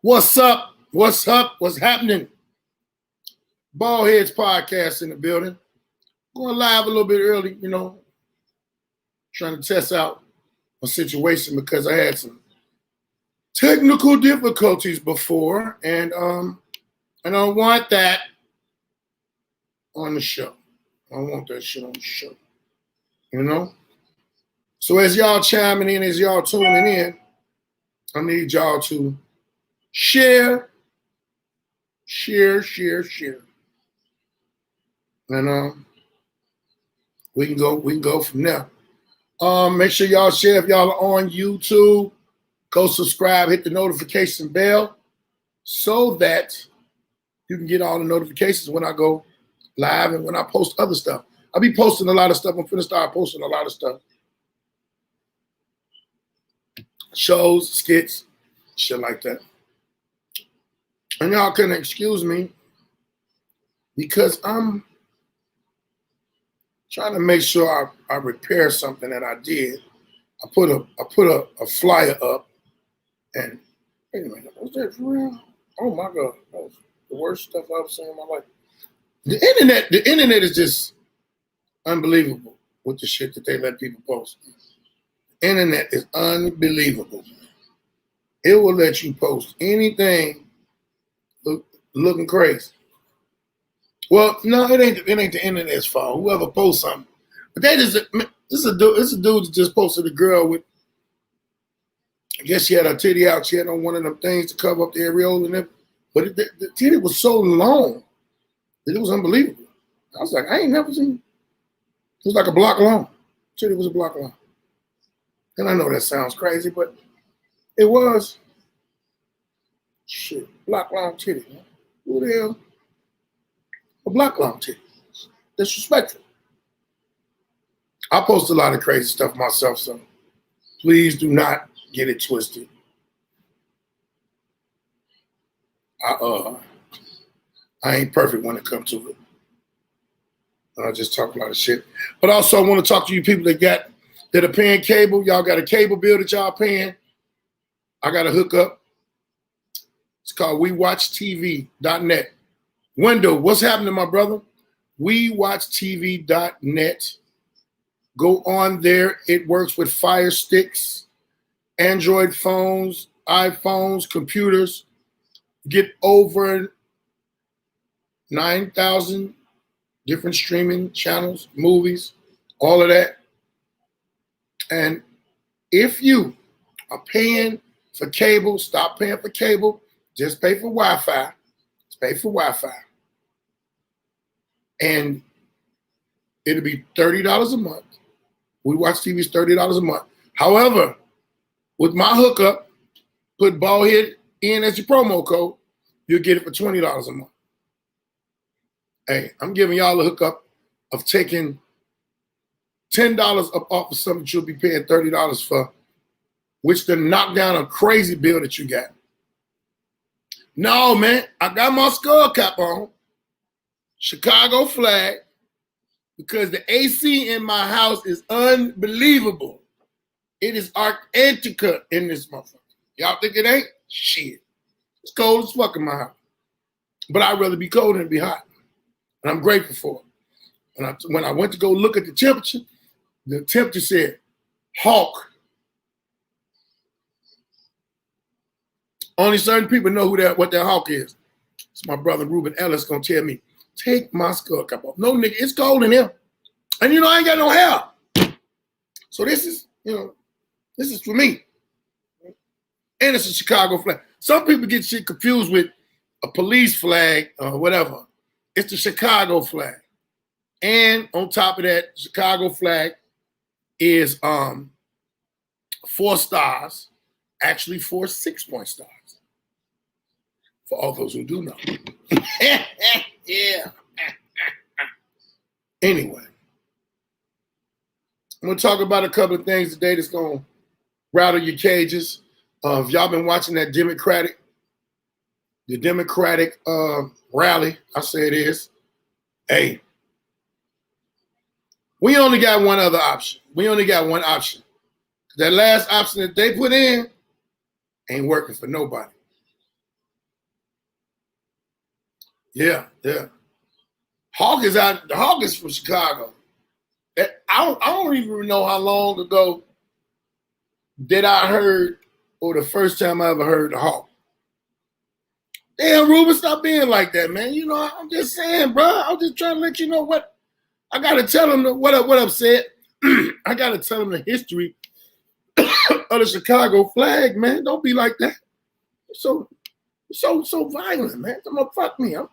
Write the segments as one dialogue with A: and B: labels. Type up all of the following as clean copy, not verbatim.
A: What's up? What's up? What's happening? Baldhead Podcast in the building. Going live a little bit early, trying to test out a situation because I had some technical difficulties before, and I don't want that on the show. I don't want that shit on the show. So as y'all chiming in, as y'all tuning in, I need y'all to share. And we can go from there. Make sure y'all share if y'all are on YouTube. Go subscribe, hit the notification bell so that you can get all the notifications when I go live and when I post other stuff. I'll be posting a lot of stuff. I'm finna start posting a lot of stuff. Shows, skits, shit like that. And y'all can excuse me because I'm trying to make sure I repair something that I did. I put a flyer up, and wait a minute, was that for real? Oh my God, that was the worst stuff I've seen in my life. The internet is just unbelievable with the shit that they let people post. The internet is unbelievable. It will let you post anything looking crazy. Well, no, it ain't the internet's fault. Whoever posts something, but this is a dude that just posted a girl with, I guess she had her titty out. She had on one of them things to cover up the areola and everything. But the titty was so long that it was unbelievable. I was like, I ain't never seen. It was like a block long. Titty was a block long. And I know that sounds crazy, but it was. Shit, block long titty, man. Who the hell? A block long titty. Disrespectful. I post a lot of crazy stuff myself, so please do not get it twisted. I ain't perfect when it comes to it. I just talk a lot of shit. But also I want to talk to you people that are paying cable. Y'all got a cable bill that y'all paying. I got a hookup. It's called WeWatchTV.net. Wendell, what's happening, my brother? WeWatchTV.net. Go on there. It works with Fire Sticks, Android phones, iPhones, computers. Get over 9,000 different streaming channels, movies, all of that. And if you are paying for cable, stop paying for cable. Just pay for Wi-Fi. Just pay for Wi-Fi. And it'll be $30 a month. We Watch TV is $30 a month. However, with my hookup, put Baldhead in as your promo code, you'll get it for $20 a month. Hey, I'm giving y'all a hookup of taking $10 up off of something you'll be paying $30 for, which to knock down a crazy bill that you got. No, man, I got my skull cap on, Chicago flag, because the AC in my house is unbelievable. It is Arctica in this motherfucker. Y'all think it ain't? Shit. It's cold as fuck in my house. But I'd rather be cold than be hot. And I'm grateful for it. And when I went to go look at the temperature said, Hawk. Only certain people know what that hawk is. It's my brother Ruben Ellis gonna tell me, take my skull cap off. No, nigga, it's cold in here. And I ain't got no hair. So this is for me. And it's a Chicago flag. Some people get shit confused with a police flag or whatever. It's the Chicago flag. And on top of that, Chicago flag is 4 stars, actually 4 6-point stars. For all those who do know. Yeah. Anyway, I'm going to talk about a couple of things today that's going to rattle your cages. If y'all been watching that Democratic rally, I say it is. Hey, we only got one other option. That last option that they put in ain't working for nobody. Yeah, yeah. Hawk is out. The Hawk is from Chicago. I don't even know how long ago that I heard, or the first time I ever heard the Hawk. Damn, Ruben, stop being like that, man. You know, I'm just saying, bro. I'm just trying to let you know what I gotta tell them. What I've said. I gotta tell them the history of the Chicago flag, man. Don't be like that. So violent, man. Come on, fuck me, huh?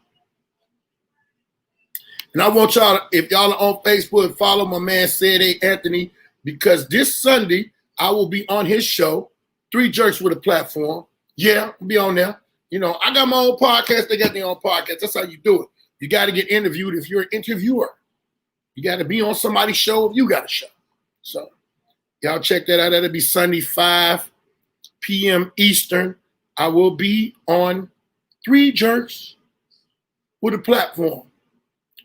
A: And I want y'all, if y'all are on Facebook, follow my man, Said A. Anthony, because this Sunday, I will be on his show, Three Jerks with a Platform. Yeah, I'll be on there. You know, I got my own podcast. They got their own podcast. That's how you do it. You got to get interviewed if you're an interviewer. You got to be on somebody's show if you got a show. So y'all check that out. That'll be Sunday, 5 p.m. Eastern. I will be on Three Jerks with a Platform.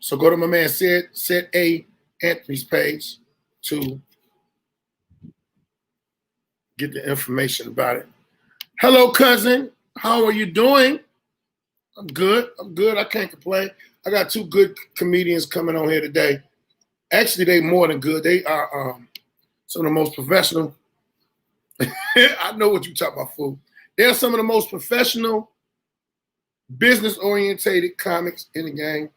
A: So go to my man Said A. Anthony's page to get the information about it. Hello, cousin. How are you doing? I'm good. I can't complain. I got two good comedians coming on here today. Actually, they more than good. They are some of the most professional. I know what you're talking about, fool. They're some of the most professional, business-orientated comics in the game.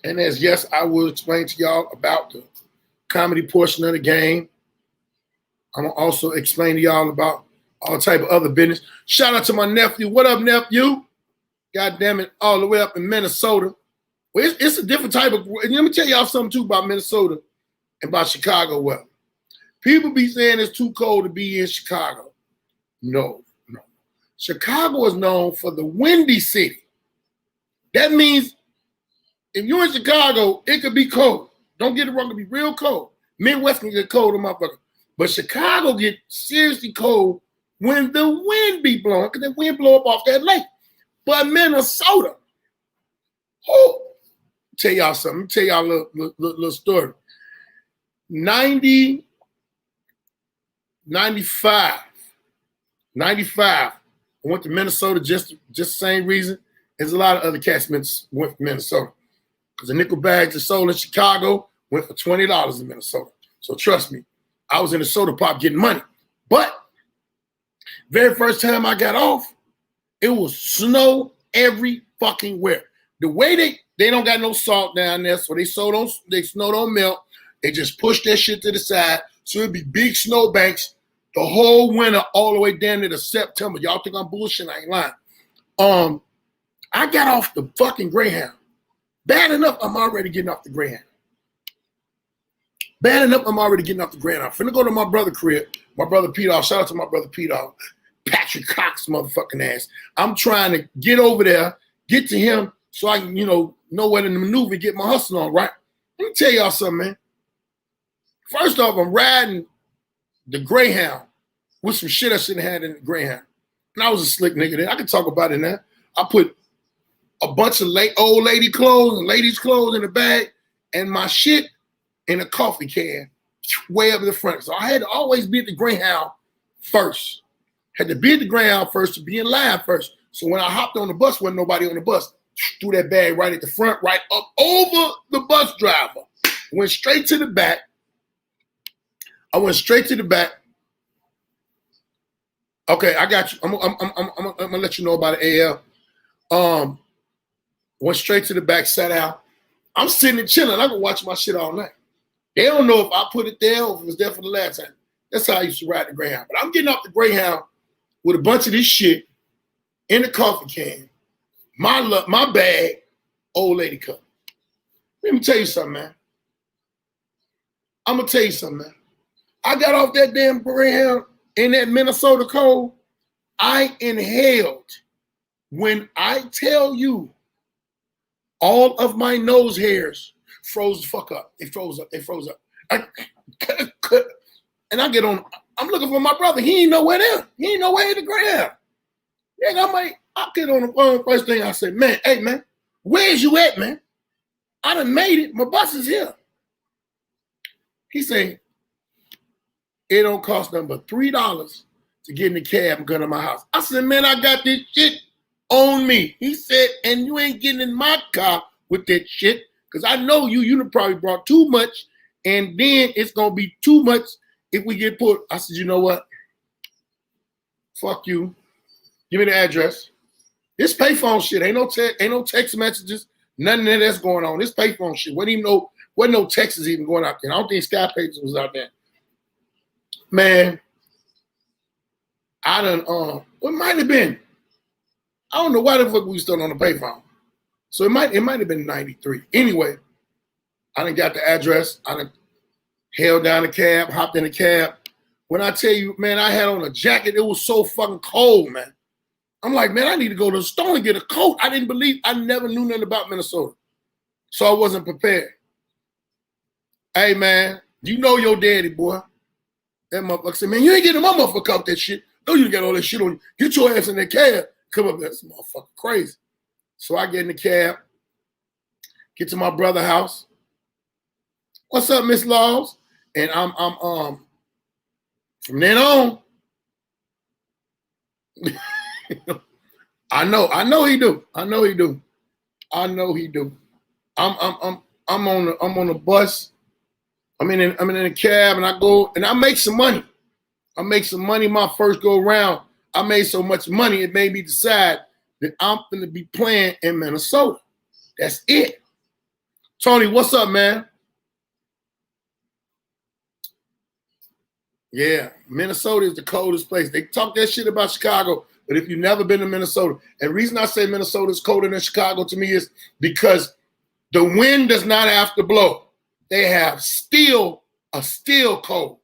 A: And as yes, I will explain to y'all about the comedy portion of the game. I'm going to also explain to y'all about all type of other business. Shout out to my nephew. What up, nephew? God damn it, all the way up in Minnesota. Well, it's a different type of. And let me tell y'all something too about Minnesota and about Chicago. Well, people be saying it's too cold to be in Chicago. No. Chicago is known for the windy city. That means if you're in Chicago, it could be cold. Don't get it wrong, it can be real cold. Midwest can get cold, motherfucker. But Chicago get seriously cold when the wind be blowing, because the wind blow up off that lake. But Minnesota, tell y'all something. Let me tell y'all a little story. 95. I went to Minnesota just the same reason. There's a lot of other cats went to Minnesota. Because the nickel bags that sold in Chicago went for $20 in Minnesota. So trust me, I was in the soda pop getting money. But very first time I got off, it was snow every fucking where. The way they don't got no salt down there, so snow don't melt. They just push that shit to the side. So it'd be big snow banks the whole winter all the way down to September. Y'all think I'm bullshitting? I ain't lying. I got off the fucking Greyhound. Bad enough, I'm already getting off the Greyhound. I'm finna go to my brother's crib. My brother Pete. Shout out to my brother Pete. Patrick Cox motherfucking ass. I'm trying to get over there, get to him so I can, know where to maneuver and get my hustle on, right? Let me tell y'all something, man. First off, I'm riding the Greyhound with some shit I shouldn't have had in the Greyhound. And I was a slick nigga then. I can talk about it now. I put a bunch of old lady clothes and ladies' clothes in the bag and my shit in a coffee can way up in the front. So I had to always be at the Greyhound first. Had to be at the Greyhound first to be in line first. So when I hopped on the bus, wasn't nobody on the bus. Threw that bag right at the front, right up over the bus driver. Went straight to the back. Okay, I got you. I'm gonna let you know about it, AL. Went straight to the back, sat out. I'm sitting and chilling. I can watch my shit all night. They don't know if I put it there or if it was there for the last time. That's how I used to ride the Greyhound. But I'm getting off the Greyhound with a bunch of this shit in the coffee can. My bag, old lady cup. Let me tell you something, man. I'm gonna tell you something, man. I got off that damn Greyhound in that Minnesota cold. I inhaled. When I tell you, all of my nose hairs froze the fuck up. They froze up. And I get on. I'm looking for my brother. He ain't nowhere there. He ain't nowhere in the Greyhound. Yeah, I get on the phone. First thing I say, man, hey man, where's you at, man? I done made it. My bus is here. He say, it don't cost nothing but $3 to get in the cab and go to my house. I said, man, I got this shit on me. He said, and you ain't getting in my car with that shit, because I know you probably brought too much, and then it's going to be too much if we get put. I said, you know what? Fuck you. Give me the address. This payphone shit, ain't no text messages, nothing of that's going on. This payphone shit, wasn't no texts even going out there. I don't think Sky Pages was out there. Man, I done, what might have been? I don't know why the fuck we still on the payphone. So it might have been 93. Anyway, I done got the address. I done held down the cab, hopped in the cab. When I tell you, man, I had on a jacket. It was so fucking cold, man. I'm like, man, I need to go to the store and get a coat. I never knew nothing about Minnesota. So I wasn't prepared. Hey, man, you know your daddy, boy. That motherfucker said, man, you ain't getting my motherfucker out that shit. No, you got all that shit on you. Get your ass in that cab. Come up there. This motherfucker crazy. So I get in the cab, get to my brother's house. What's up, Miss Laws? And I'm from then on, I know he do. I'm on the bus. I'm in a cab, and I go and I make some money. My first go around. I made so much money, it made me decide that I'm gonna be playing in Minnesota. That's it. Tony, what's up, man? Yeah, Minnesota is the coldest place. They talk that shit about Chicago, but if you've never been to Minnesota, and the reason I say Minnesota is colder than Chicago to me is because the wind does not have to blow. They have a steel cold.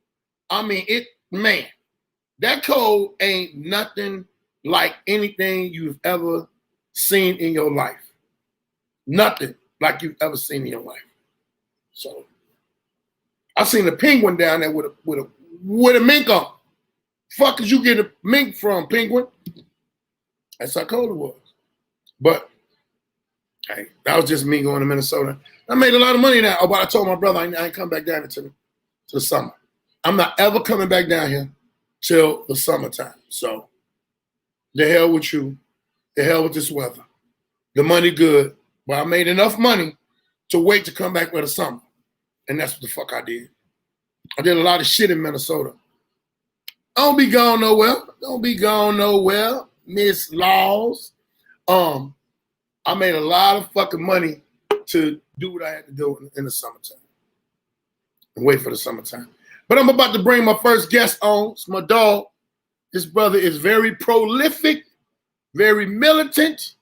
A: I mean, that cold ain't nothing like anything you've ever seen in your life. Nothing like you've ever seen in your life. So I seen a penguin down there with a mink on. Fuck did you get a mink from, penguin? That's how cold it was. But hey, that was just me going to Minnesota. I made a lot of money now. Oh, but I told my brother I ain't come back down to the summer. I'm not ever coming back down here till the summertime. So the hell with you. The hell with this weather. The money good. But I made enough money to wait to come back for the summer. And that's what the fuck I did. I did a lot of shit in Minnesota. Don't be going nowhere, Miss Laws. I made a lot of fucking money to do what I had to do in the summertime. And wait for the summertime. But I'm about to bring my first guest on. It's my dog. This brother is very prolific, very militant,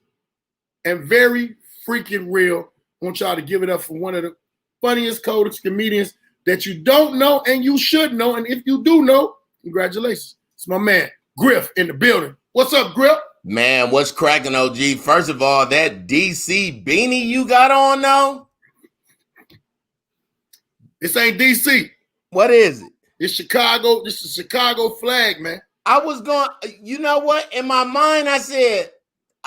A: and very freaking real. I want y'all to give it up for one of the funniest, coldest comedians that you don't know and you should know. And if you do know, congratulations. It's my man, Griff, in the building. What's up, Griff?
B: Man, what's cracking, OG? First of all, that DC beanie you got on, though?
A: This ain't DC.
B: What is it?
A: It's Chicago. This is Chicago flag, man.
B: I was going, you know what? In my mind, I said,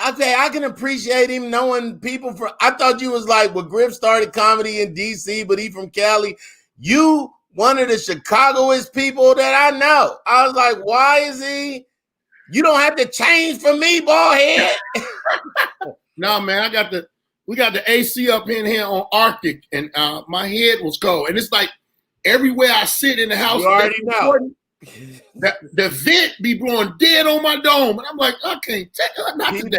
B: okay, I can appreciate him knowing people from, I thought you was like, well, Griff started comedy in DC, but he from Cali. You one of the Chicagoest people that I know. I was like, why is he? You don't have to change for me, Baldhead.
A: No, man, we got the AC up in here on Arctic, and my head was cold. And it's like everywhere I sit in the house,
B: you already know.
A: The vent be blowing dead on my dome. And I'm like, I can't take it. Not today.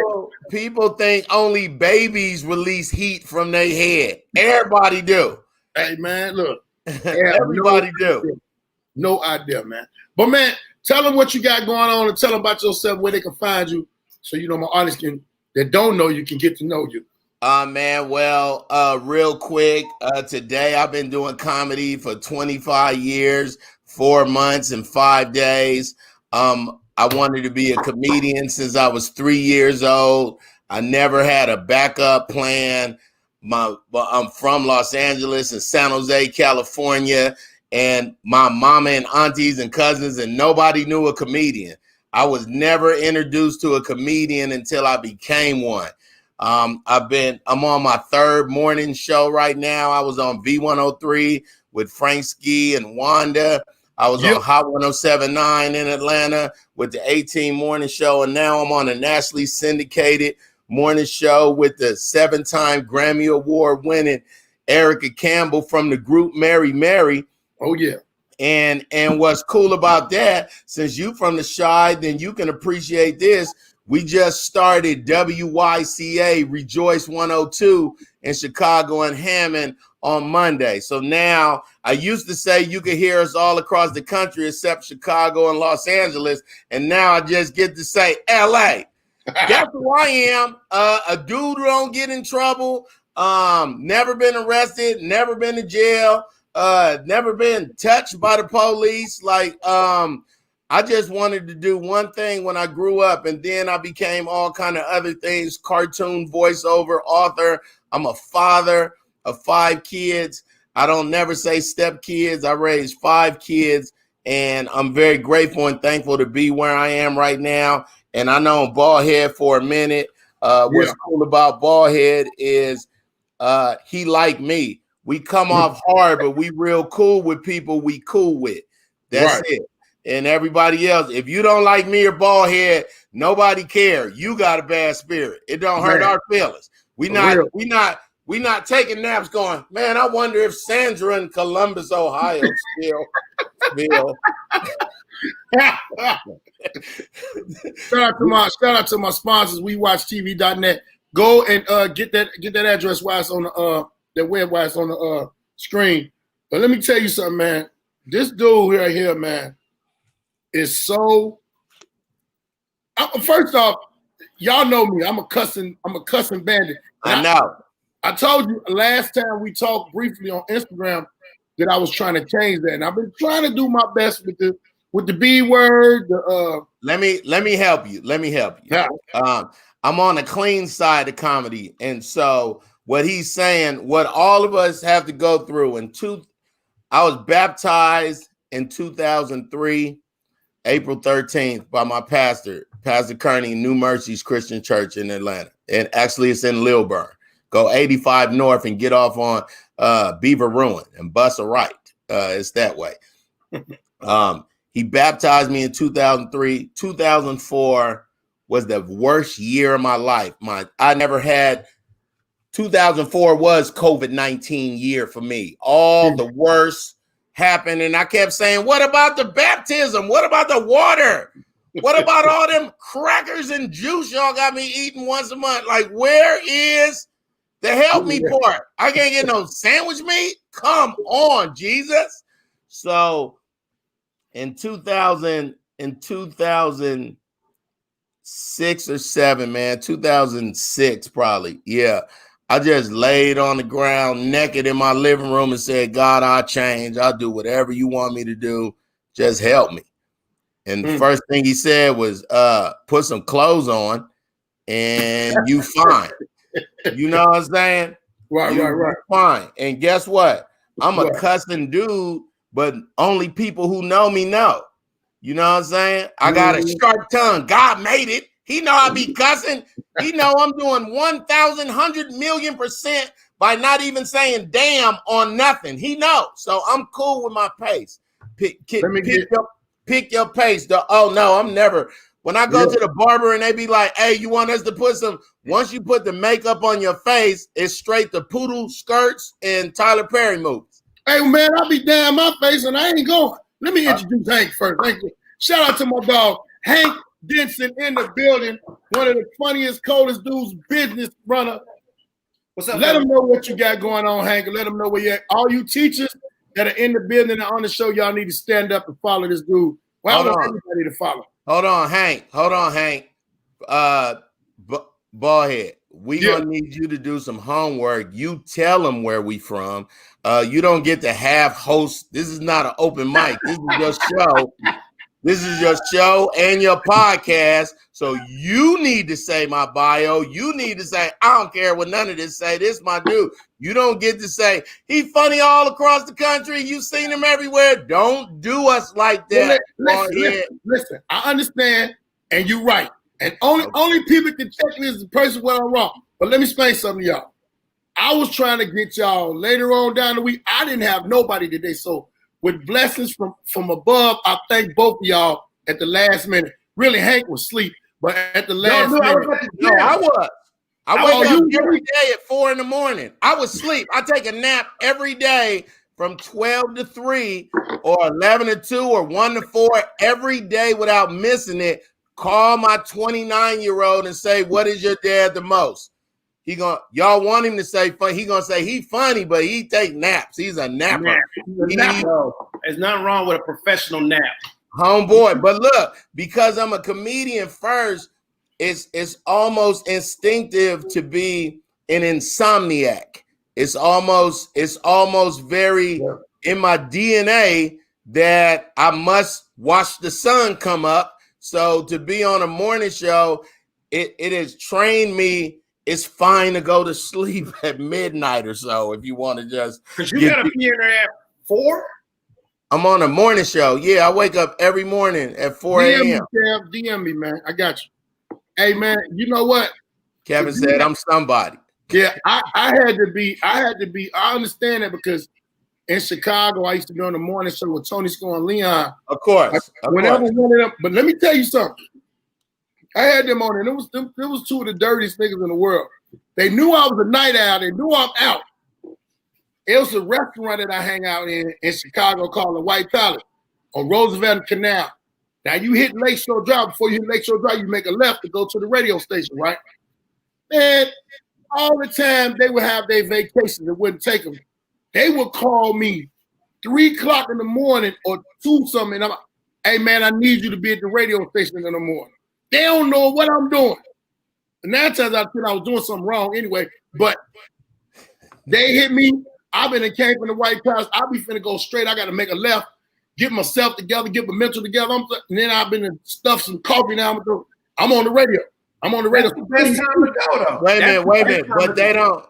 B: People think only babies release heat from their head. Everybody do.
A: Hey, man, look.
B: Everybody do.
A: No idea, man. But, man, tell them what you got going on and tell them about yourself, where they can find you, so you know my audience that don't know you can get to know you.
B: Man, well, real quick, today I've been doing comedy for 25 years, 4 months and 5 days. I wanted to be a comedian since I was 3 years old. I never had a backup plan. I'm from Los Angeles and San Jose, California, and my mama and aunties and cousins, and nobody knew a comedian. I was never introduced to a comedian until I became one. I'm on my third morning show right now. I was on V103 with Frank Ski and Wanda. I was on Hot 107.9 in Atlanta with the 18 morning show, and now I'm on a nationally syndicated morning show with the 7-time Grammy Award winning Erica Campbell from the group Mary Mary.
A: Oh yeah.
B: And what's cool about that, since you from the Chi, then you can appreciate this. We just started WYCA Rejoice 102 in Chicago and Hammond on Monday. So now, I used to say you could hear us all across the country except Chicago and Los Angeles, and now I just get to say LA. That's who I am. A dude who don't get in trouble, never been arrested, never been to jail, never been touched by the police. Like, I just wanted to do one thing when I grew up, and then I became all kind of other things: cartoon voiceover, author. I'm a father of 5 kids. I don't never say step kids. I raised 5 kids, and I'm very grateful and thankful to be where I am right now. And I know Baldhead for a minute. What's cool about Baldhead is he like me. We come off hard, but we real cool with people we cool with. That's it. And everybody else, if you don't like me or Baldhead, nobody care. You got a bad spirit. It don't hurt our feelings. We not taking naps going, man, I wonder if Sandra in Columbus, Ohio still.
A: Shout out to my sponsors, WeWatchTV.net. Go and get that address while it's on the web while it's on the screen. But let me tell you something, man. This dude right here, man, is so. First off, y'all know me. I'm a cussing bandit.
B: I know.
A: I told you last time we talked briefly on Instagram that I was trying to change that, and I've been trying to do my best with the B word.
B: Let me help you.
A: Yeah.
B: I'm on the clean side of comedy, and so what he's saying, what all of us have to go through. I was baptized in 2003, April 13th, by my pastor, Pastor Kearney, New Mercies Christian Church in Atlanta, and actually it's in Lilburn. Go 85 north and get off on Beaver Ruin and bust a right. It's that way. He baptized me in 2003. 2004 was the worst year of my life. 2004 was COVID-19 year for me. All the worst happened. And I kept saying, what about the baptism? What about the water? What about all them crackers and juice y'all got me eating once a month? Like, where is the help me part? I can't get no sandwich meat. Come on, Jesus. So in 2006 or 7, man, 2006 probably. Yeah. I just laid on the ground naked in my living room and said, God, I'll change. I'll do whatever you want me to do. Just help me. And the first thing he said was, put some clothes on and you fine. You know what I'm saying?
A: Right.
B: Fine. And guess what? I'm a cussing dude, but only people who know me know. You know what I'm saying? I got a sharp tongue. God made it. He know I be cussing. He know I'm doing 1,100,000,000% by not even saying damn on nothing. He knows. So I'm cool with my pace. Pick your pace. Oh no, I'm never. When I go to the barber and they be like, hey, you want us to put some, once you put the makeup on your face, it's straight to poodle skirts and Tyler Perry movies.
A: Hey man, I'll be down my face and I ain't going. Let me introduce Hank first. Thank you. Shout out to my dog, Hank Denson in the building. One of the funniest, coldest dudes, business runner.
C: What's up?
A: Let them know what you got going on, Hank, and let them know where you're at. All you teachers that are in the building and on the show, y'all need to stand up and follow this dude. Well, I want everybody to follow.
B: Hold on, Hank. Baldhead, we gonna need you to do some homework. You tell them where we from. You don't get to half host. This is not an open mic. This is your show. This is your show and your podcast. So you need to say my bio. You need to say, I don't care what none of this say. This is my dude. You don't get to say, he funny all across the country. You've seen him everywhere. Don't do us like that.
A: Listen, I understand, and you're right. And only people can check me as the person where I'm wrong. But let me explain something to y'all. I was trying to get y'all later on down the week. I didn't have nobody today. So with blessings from above. I thank both of y'all at the last minute. Really, Hank was asleep, but at the last minute.
B: I was. I wake up every
A: you?
B: day at 4 a.m. I was asleep. I take a nap every day from 12 to 3 or 11 to 2 or 1 to 4 every day without missing it. Call my 29-year-old and say, what is your dad the most? Y'all want him to say fun. He gonna say he funny, but he take naps. He's a napper.
C: There's nothing wrong with a professional nap.
B: Homeboy. But look, because I'm a comedian first, it's almost instinctive to be an insomniac. It's almost very in my DNA that I must watch the sun come up. So to be on a morning show, it has trained me. It's fine to go to sleep at midnight or so if you want to just.
C: Because you got to be in there at 4?
B: I'm on a morning show. Yeah, I wake up every morning at 4 a.m.
A: DM me, man. I got you. Hey, man, you know what?
B: Kevin said, I'm somebody.
A: Yeah, I had to be. I understand that because in Chicago, I used to be on the morning show with Tony Score and Leon.
B: Of course.
A: Whenever one of them, but let me tell you something. I had them on, and it was two of the dirtiest niggas in the world. They knew I was a night owl. They knew I'm out. It was a restaurant that I hang out in Chicago called the White Palace on Roosevelt Canal. Now, you hit Lakeshore Drive. Before you hit Lakeshore Drive, you make a left to go to the radio station, right? And all the time, they would have their vacations. It wouldn't take them. They would call me 3 o'clock in the morning or 2 something. And I'm like, hey, man, I need you to be at the radio station in the morning. They don't know what I'm doing. And 9 times out of 10, I was doing something wrong anyway. But they hit me. I've been and came from the White House. I'll be finna go straight. I got to make a left, get myself together, get my mental together. And then I've been and stuffed some coffee now. I'm on the radio. I'm on the radio.
C: That's the best time to go, though.
B: Wait a minute. But they don't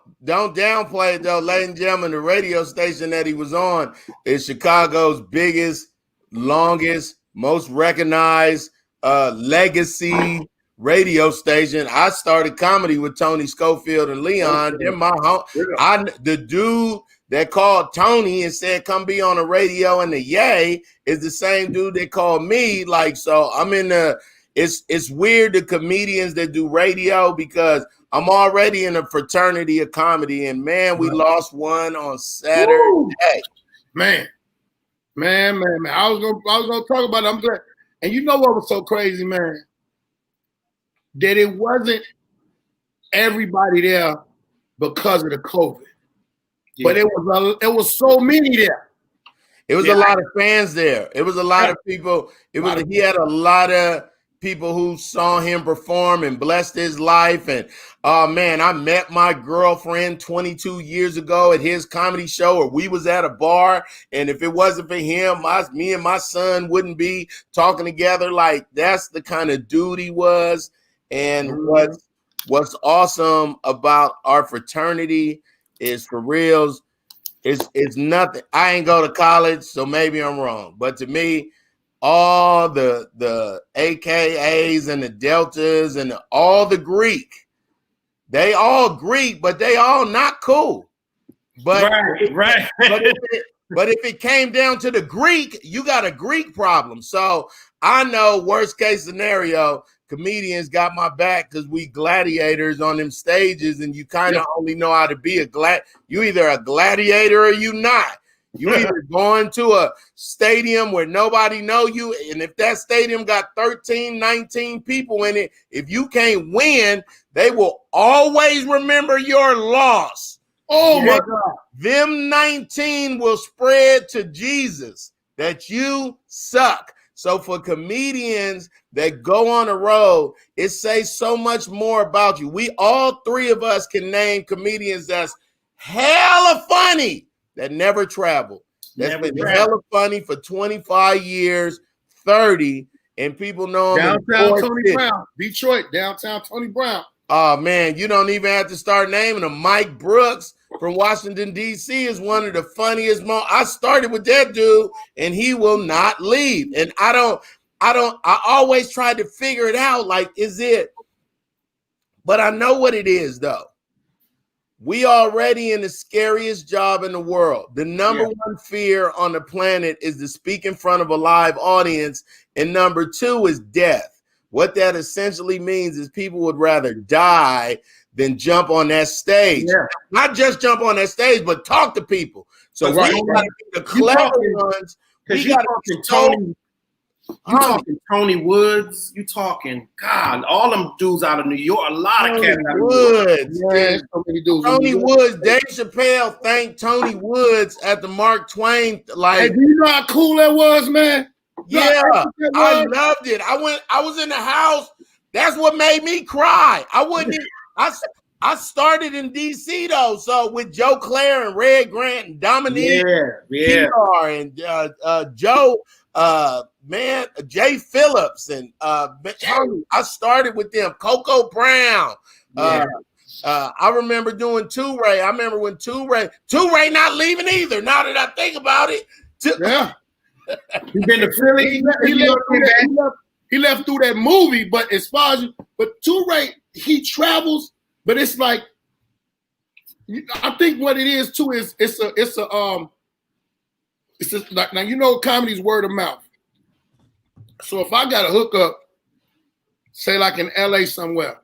B: downplay it, though, ladies and gentlemen. The radio station that he was on is Chicago's biggest, longest, most recognized legacy radio station. I started comedy with Tony Schofield and Leon. They're my home. The dude that called Tony and said, come be on the radio and the yay is the same dude that called me. Like, so I'm in the, it's weird, the comedians that do radio, because I'm already in a fraternity of comedy, and man, we lost one on Saturday.
A: Woo! Man. I was gonna talk about it. I'm glad. And you know what was so crazy, man? That it wasn't everybody there because of the COVID. Yeah. But it was so many there.
B: It was a lot of fans there. It was a lot of people. He had a lot of people who saw him perform and blessed his life. And man, I met my girlfriend 22 years ago at his comedy show, or we was at a bar. And if it wasn't for him, me and my son wouldn't be talking together. Like, that's the kind of dude he was. And what's awesome about our fraternity is, for reals, it's nothing. I ain't go to college, so maybe I'm wrong. But to me, all the AKAs and the Deltas and all the Greek, they all Greek, but they all not cool. But
C: right.
B: But if it came down to the Greek, you got a Greek problem. So I know, worst case scenario, comedians got my back because we gladiators on them stages, and you kind of only know how to be you either a gladiator or you not. You either going to a stadium where nobody know you, and if that stadium got 13, 19 people in it, if you can't win, they will always remember your loss.
A: Oh my God.
B: Them 19 will spread to Jesus that you suck. So for comedians that go on the road, it says so much more about you. We all three of us can name comedians that's hella funny that never traveled. That's been hella funny for 25 years, 30, and people know him.
A: Downtown Tony Brown, Detroit, downtown Tony Brown.
B: Oh man, you don't even have to start naming them. Mike Brooks from Washington, D.C. is one of the funniest. I started with that dude, and he will not leave. And I always tried to figure it out. Like, is it? But I know what it is, though. We already in the scariest job in the world. The number one fear on the planet is to speak in front of a live audience. And number two is death. What that essentially means is people would rather die than jump on that stage.
A: Yeah.
B: Not just jump on that stage, but talk to people. So we got to be the clever ones.
C: Because you talking Tony Woods. You talking, God, all them dudes out of New York. A lot of cats out of New York.
B: Woods.
A: Yeah, so many dudes.
B: Tony Woods. Dave Chappelle thanked Tony Woods at the Mark Twain. Like,
A: hey, do you know how cool that was, man?
B: Yeah, I loved it. I was in the house. That's what made me cry. I started in DC though, so with Joe Claire and Red Grant and Dominique, PR and Joe, Jay Phillips and I started with them. Coco Brown. I remember doing Two Ray. I remember when Two Ray not leaving either. Now that I think about it,
A: he been to Philly. He left through that movie, but as far as Two Ray, he travels. But it's like, I think what it is too is it's like, now you know comedy's word of mouth. So if I got a hookup, say like in LA somewhere,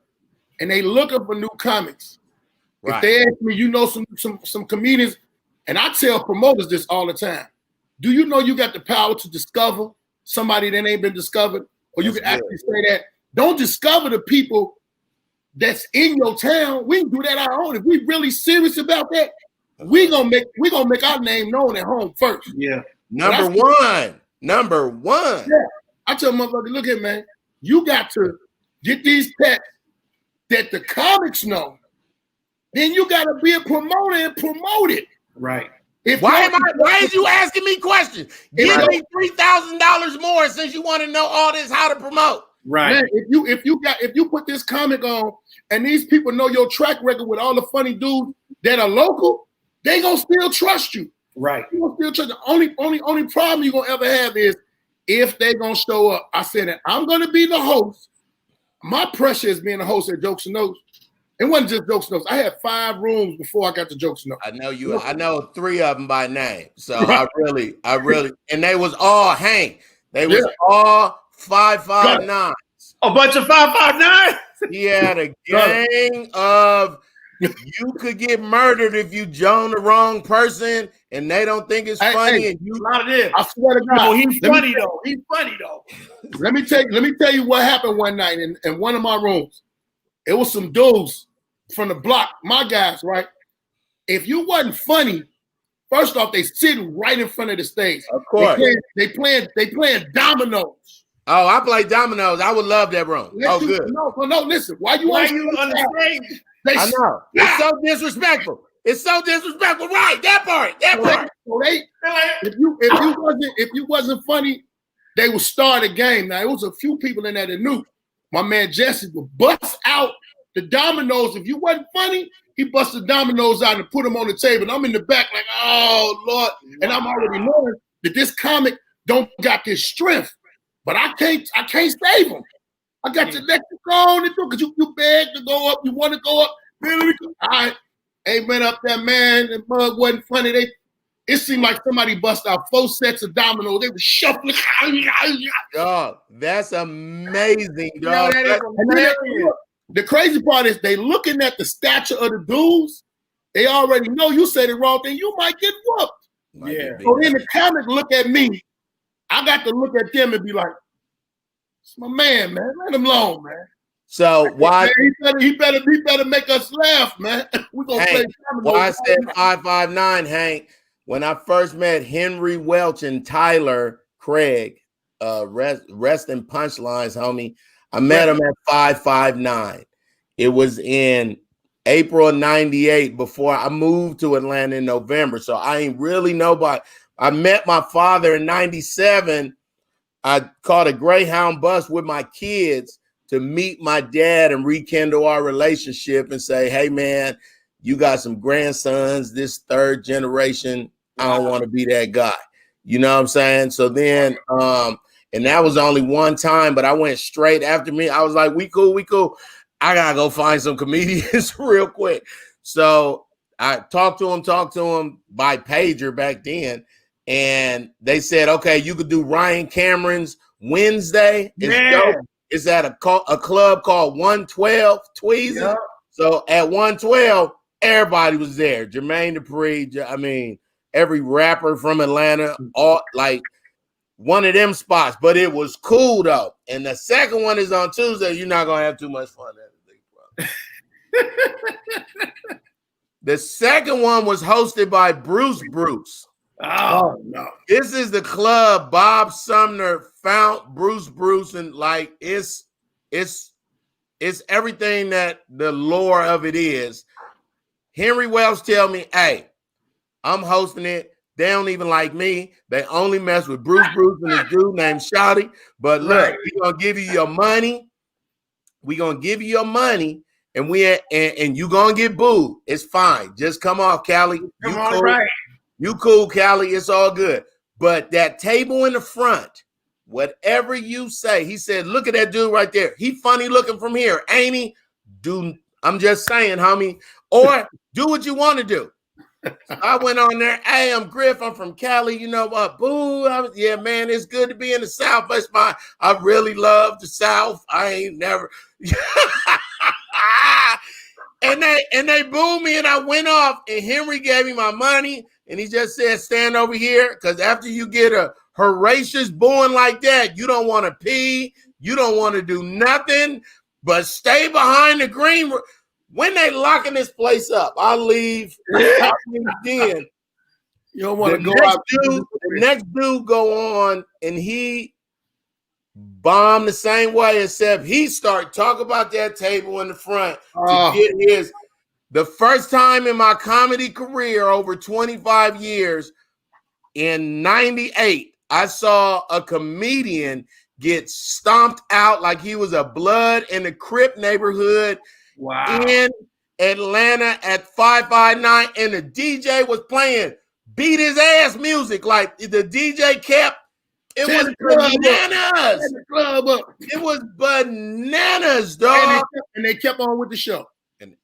A: and they looking for new comics, if they ask me, you know some comedians, and I tell promoters this all the time. Do you know you got the power to discover somebody that ain't been discovered? Or you can actually say that. Don't discover the people that's in your town. We can do that our own. If we really serious about that, we gonna make our name known at home first.
B: Yeah. Number one.
A: Yeah. I tell motherfuckers, look at man, you got to get these pets that the comics know. Then you gotta be a promoter and promote it.
C: Right.
B: Why is you asking me questions? Give me $3,000 more since you want to know all this how to promote.
C: Right.
A: Man, if you put this comic on and these people know your track record with all the funny dudes that are local, they gonna still trust you.
C: Right.
A: You gonna still trust you. Only problem you gonna ever have is if they gonna show up. I said that I'm gonna be the host. My pressure is being the host at Jokes and Notes. It wasn't just Jokes and Notes. I had 5 rooms before I got to Jokes and Notes.
B: I know 3 of them by name. So I really, and they was all Hank. They was all 559.
C: A bunch of 559.
B: He had a gang of you could get murdered if you join the wrong person and they don't think it's funny. And you
C: a lot of this.
A: I swear to God.
C: He's funny though.
A: Let me tell you what happened one night in one of my rooms. It was some dudes from the block, my guys, right? If you wasn't funny, first off, they sitting right in front of the stage.
B: Of course.
A: They playing dominoes.
B: Oh, I play dominoes. I would love that room. Good.
A: No, listen. Why you
C: on the stage?
B: I know. It's so disrespectful. Right, that part.
A: If you wasn't funny, they would start a game. Now, it was a few people in there that knew. My man Jesse would bust out the dominoes. If you wasn't funny, he busted dominoes out and put them on the table. And I'm in the back like, oh, Lord. And I'm already knowing that this comic don't got this strength. But I can't save him. I got to let you go on and do because you beg to go up. You want to go up. All right. Hey, man, up there, man. The mug wasn't funny. It seemed like somebody bust out 4 sets of dominoes. They were shuffling.
B: Dog, that's amazing, dog.
A: The crazy part is they looking at the stature of the dudes. They already know you say the wrong thing. You might get whooped. So then the comic look at me. I got to look at them and be like, it's my man. Let him alone, man.
B: So why
A: he better make us laugh, man. We're gonna play dominoes.
B: Why I said 559, Hank. When I first met Henry Welch and Tyler Craig, rest in punchlines, homie. I met him at 559. It was in April of 98 before I moved to Atlanta in November. So I ain't really nobody. I met my father in 97. I caught a Greyhound bus with my kids to meet my dad and rekindle our relationship and say, hey, man, you got some grandsons, this 3rd generation. I don't want to be that guy. You know what I'm saying? So then, and that was only one time, but I went straight after me. I was like, we cool. I got to go find some comedians real quick. So I talked to him by pager back then, and they said, okay, you could do Ryan Cameron's Wednesday. It's dope. It's at a club called 112 Tweezy. Yeah. So at 112, everybody was there. Jermaine Dupri, I mean, every rapper from Atlanta, all like one of them spots. But it was cool though. And the second one is on Tuesday. You're not gonna have too much fun at it. The second one was hosted by Bruce.
A: Oh no!
B: This is the club Bob Sumner found Bruce, and like it's everything that the lore of it is. Henry Wells tell me, hey, I'm hosting it. They don't even like me. They only mess with Bruce and this dude named Shotty. But look, we're gonna give you your money. We're gonna give you your money, and you gonna get booed. It's fine. Just come off, Cali.
C: Come on, right.
B: You cool, Cali. It's all good. But that table in the front, whatever you say, he said, look at that dude right there. He funny looking from here, ain't he? I'm just saying, homie. Or do what you want to do. So I went on there. Hey, I'm Griff. I'm from Cali. You know what? Boo. Yeah, man, it's good to be in the South. I really love the South. I ain't never. And they booed me, and I went off, and Henry gave me my money, and he just said, stand over here, because after you get a Horatius booing like that, you don't want to pee, you don't want to do nothing, but stay behind the green room. When they locking this place up, I'll leave again.
A: You don't want to go out.
B: The next dude go on, and he bombed the same way, except he started talking about that table in the front to get his. The first time in my comedy career over 25 years, in 98, I saw a comedian get stomped out like he was a blood in the Crip neighborhood in Atlanta at 559, and the DJ was playing beat his ass music. Like the DJ kept. It was bananas. It was bananas, dog.
A: And they kept on with the show.
B: And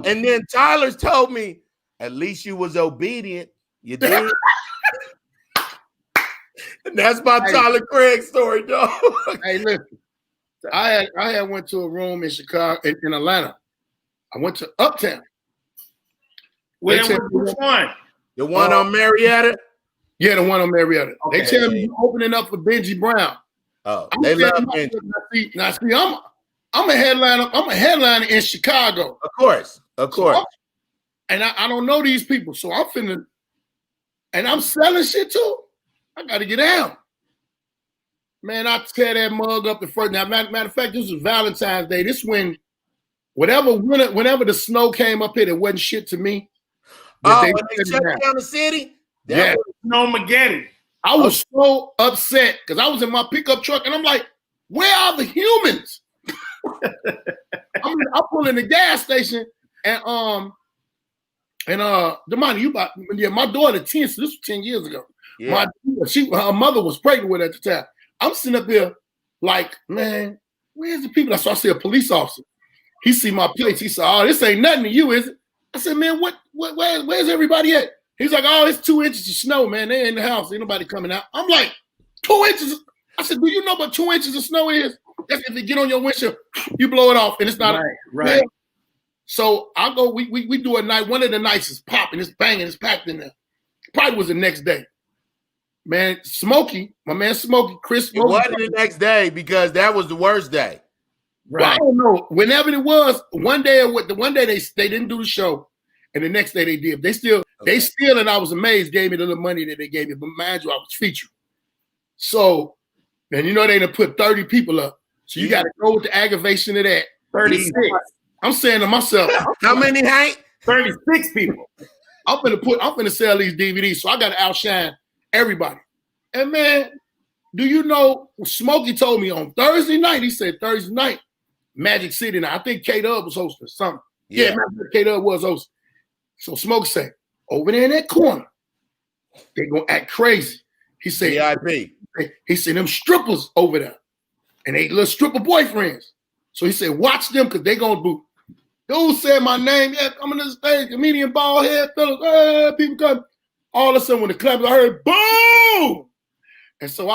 B: then Tyler's told me, at least you was obedient. You did. And that's my Tyler Craig story, dog.
A: Hey, listen. I had went to a room in Chicago, in Atlanta. I went to Uptown.
C: Which one?
B: The one on Marietta?
A: Yeah, the one on Marietta. Okay. They tell me opening up for Benji Brown.
B: Oh, they love Benji.
A: Now see, I'm a headliner in Chicago.
B: Of course.
A: So and I don't know these people, so I'm selling shit too. I got to get down. Man, I tear that mug up the first. Now, matter of fact, this was Valentine's Day. This when, whenever the snow came up here, it wasn't shit to me.
B: When they shut down the city?
C: Yeah. Snowmageddon.
A: I was so upset because I was in my pickup truck and I'm like, where are the humans? I pull in the gas station and Damani, my daughter 10, so this was 10 years ago. Yeah. Her mother was pregnant with her at the time. I'm sitting up there like, man, where's the people? So I see a police officer. He see my plates. He said, oh, this ain't nothing to you, is it? I said, man, where's everybody at? He's like, oh, it's 2 inches of snow, man. They in the house. Ain't nobody coming out. I'm like, 2 inches? I said, do you know what 2 inches of snow is? That's if they get on your windshield, you blow it off, and it's not
C: right.
A: Yeah. So I'll go, we do a night, one of the nights is popping, it's banging, it's packed in there. Probably was the next day. Man, Smokey, my man Smokey, Chris Smokey.
B: It wasn't the next day because that was the worst day.
A: Right. Well, I don't know. Whenever it was, one day they didn't do the show, and the next day they did. They still, and I was amazed, gave me the little money that they gave me. But mind you, I was featured. So, and you know they done put 30 people up. So you got to go with the aggravation of that.
C: 36.
A: I'm saying to myself,
B: how many, Hank?
C: 36 people.
A: I'm finna sell these DVDs, so I got to outshine everybody. And man, do you know, Smokey told me on Thursday night, he said Thursday night, Magic City. Now, I think K-Dub was hosting something. Yeah, K-Dub was hosting. So Smokey said, over there in that corner, they gonna act crazy. He said,
B: VIP.
A: He said, them strippers over there, and they little stripper boyfriends. So he said, watch them because they gonna boo. Dude said my name. Yeah, coming to the stage. Comedian Baldhead Phillips. People come. All of a sudden, when the claps, I heard boom. And so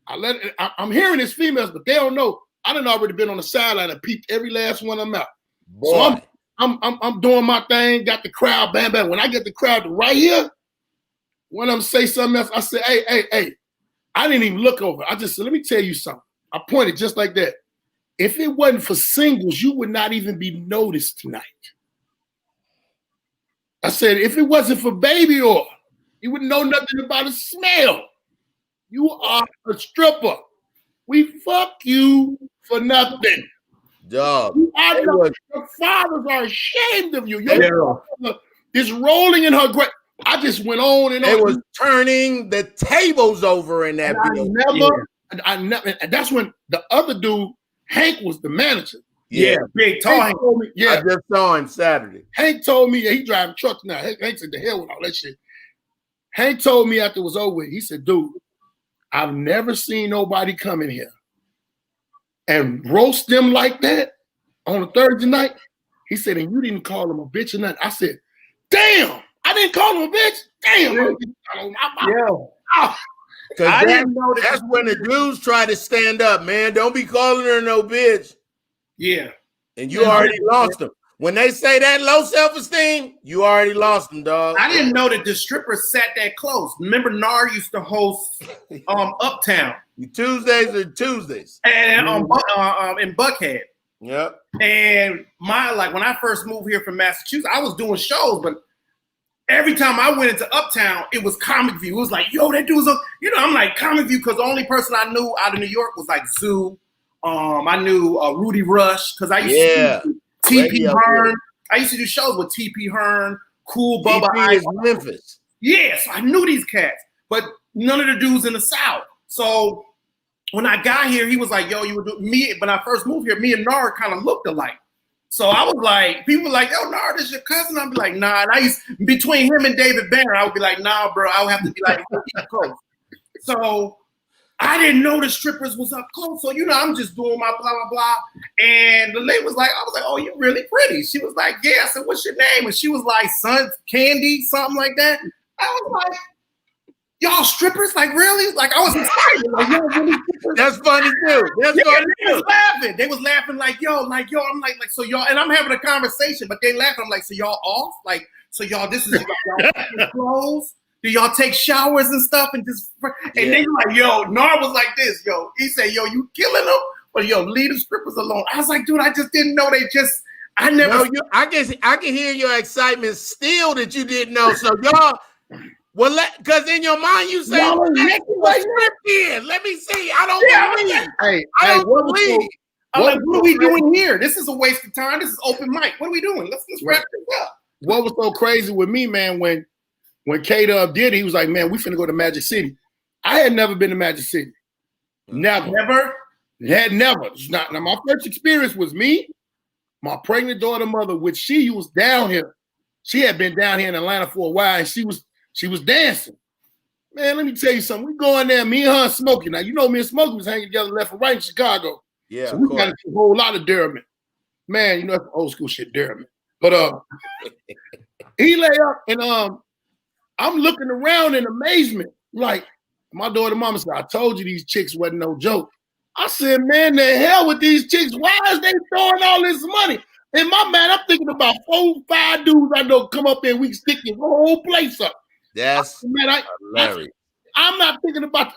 A: I'm hearing his females, but they don't know. I done already been on the sideline and peeped every last one of them out.
B: Boy.
A: So I'm doing my thing. Got the crowd. Bam, bam. When I get the crowd to right here, one of them say something else. I said, hey. I didn't even look over. I just said, let me tell you something. I pointed just like that. If it wasn't for singles, you would not even be noticed tonight. I said, if it wasn't for baby oil, you wouldn't know nothing about the smell. You are a stripper. We fuck you for nothing.
B: Dog.
A: Your fathers are ashamed of you. Your father is rolling in her grave. I just went on and on.
B: They was turning the tables over in that building.
A: I never, and that's when the other dude, Hank, was the manager.
C: Yeah, big tall Hank.
B: I just saw him Saturday.
A: Hank told me, he driving trucks now. Hank said, the hell with all that shit. Hank told me after it was over with, he said, dude, I've never seen nobody come in here and roast them like that on a Thursday night. He said, and you didn't call him a bitch or nothing. I said, damn, I didn't call him a bitch. Damn.
B: Because that's when the dudes try to stand up, man. Don't be calling her no bitch.
C: Yeah.
B: And you already lost them. When they say that low self-esteem, you already lost them, dog.
C: I didn't know that the strippers sat that close. Remember, Nar used to host Uptown.
B: Tuesdays are Tuesdays.
C: And in Buckhead.
B: Yep.
C: And when I first moved here from Massachusetts, I was doing shows, but every time I went into Uptown, it was Comic View. It was like, yo, that dude's I'm like Comic View, because the only person I knew out of New York was like Zoo. I knew Rudy Rush, because I used to do T.P. Hearn. I used to do shows with T.P. Hearn, Cool Bubba.
B: T.P. is Memphis.
C: Yeah, so I knew these cats, but none of the dudes in the South. So when I got here, he was like, yo, you were doing me. When I first moved here, me and Nar kind of looked alike. So I was like, people were like, yo, Nar, this your cousin? I'd be like, nah. And between him and David Banner, I would be like, nah, bro, I would have to be like, East Coast. So I didn't know the strippers was up close. So, I'm just doing my blah, blah, blah. And the lady was like, oh, you're really pretty. She was like, yeah. I said, what's your name? And she was like, Son Candy, something like that. I was like, y'all strippers? Like, really? Like, I was excited. Like, yo, really strippers?
B: That's funny too. That's funny
C: They was laughing. They was laughing like, yo. I'm like, so y'all, and I'm having a conversation, but they laughing. I'm like, so y'all off? Like, so y'all, this is y'all clothes? Do y'all take showers and stuff and just? And they like, yo, Nar was like this, yo. He said, yo, you killing them, but yo, leave the strippers alone. I was like, dude, I just didn't know they just. I never.
B: No, I can hear your excitement still that you didn't know. So y'all, well, because in your mind you say, let me see. I don't believe. I don't believe.
C: I'm like, what are we doing here? This is a waste of time. This is open mic. What are we doing? Let's wrap this up.
A: What was so crazy with me, man, when K-Dub did it, he was like, man, we finna go to Magic City. I had never been to Magic City. Never? Had never. Now, my first experience was me, my pregnant daughter mother, which she was down here. She had been down here in Atlanta for a while, and she was dancing. Man, let me tell you something. We go in there, me and her and Smokey. Now, me and Smokey was hanging together left and right in Chicago.
B: Yeah,
A: so we got a whole lot of Derriman. Man, that's old school shit, Derriman. But he lay up, and I'm looking around in amazement. Like, my daughter mama said, I told you these chicks wasn't no joke. I said, man, the hell with these chicks. Why is they throwing all this money? In my mind, I'm thinking about 4-5 dudes I know come up there and we stick the whole place up.
B: That's hilarious.
A: I'm not thinking about.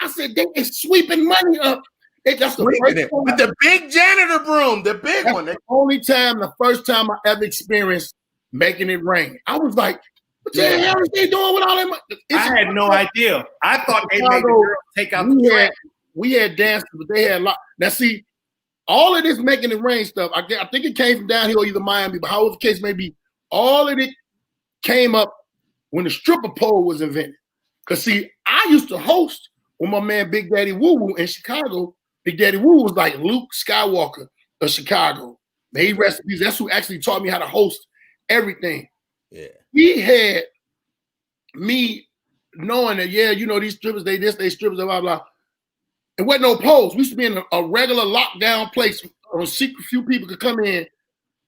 A: I said they is sweeping money up. That's the first time.
B: With the big janitor broom, the big one.
A: The first time I ever experienced making it rain. I was like, what the hell is they doing with all that money?
C: I had no idea. I thought they made the girls take out the trash.
A: We had dancers, but they had a lot. Now, see, all of this making it rain stuff, I think it came from down here or either Miami, but however the case may be, all of it came up when the stripper pole was invented. Because, see, I used to host with my man Big Daddy Woo Woo in Chicago. Big Daddy Woo was like Luke Skywalker of Chicago. May he rest in peace. That's who actually taught me how to host everything.
B: Yeah.
A: He had me knowing that, these strippers, they strippers, blah, blah. It wasn't no polls. We used to be in a regular lockdown place. A secret few people could come in.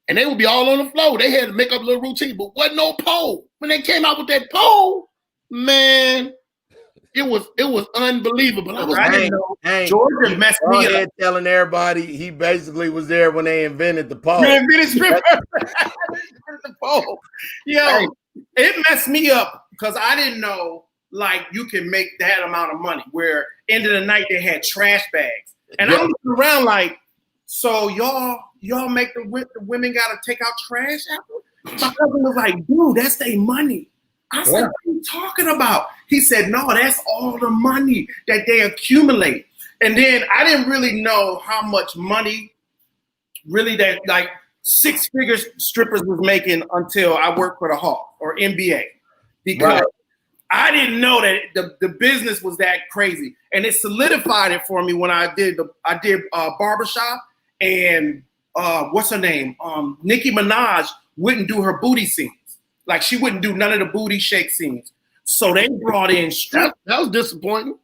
A: and they would be all on the floor. They had to make up a little routine, but wasn't no pole. When they came out with that pole, man, it was unbelievable.
C: I didn't know. Georgia messed me up.
B: Telling everybody he basically was there when they invented the pole.
C: They invented the pole. Yo, it messed me up because I didn't know like you can make that amount of money. Where end of the night they had trash bags, and I'm looking around like, so y'all make the women gotta take out trash after? My cousin was like, dude, that's their money. I said, what are you talking about? He said, no, that's all the money that they accumulate. And then I didn't really know how much money really that like 6-figure strippers was making until I worked for the Hawk or NBA. Because I didn't know that the business was that crazy. And it solidified it for me when I did barbershop and what's her name? Nicki Minaj wouldn't do her booty scenes. Like she wouldn't do none of the booty shake scenes. So they brought in strippers.
A: That was disappointing.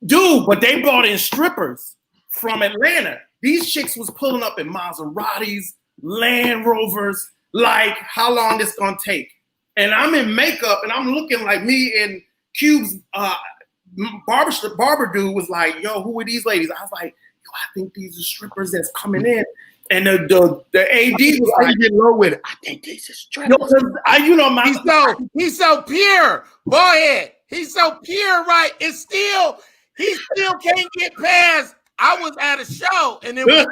C: Dude, but they brought in strippers from Atlanta. These chicks was pulling up in Maseratis, Land Rovers, like how long this gonna take? And I'm in makeup and I'm looking like me and Cube's barber dude was like, yo, who are these ladies? I was like, yo, I think these are strippers that's coming in. And the AD was like,
A: get low with it. I think these are strippers.
B: He's so pure, Baldhead. He's so pure, right? He still can't get past. I was at a show and it was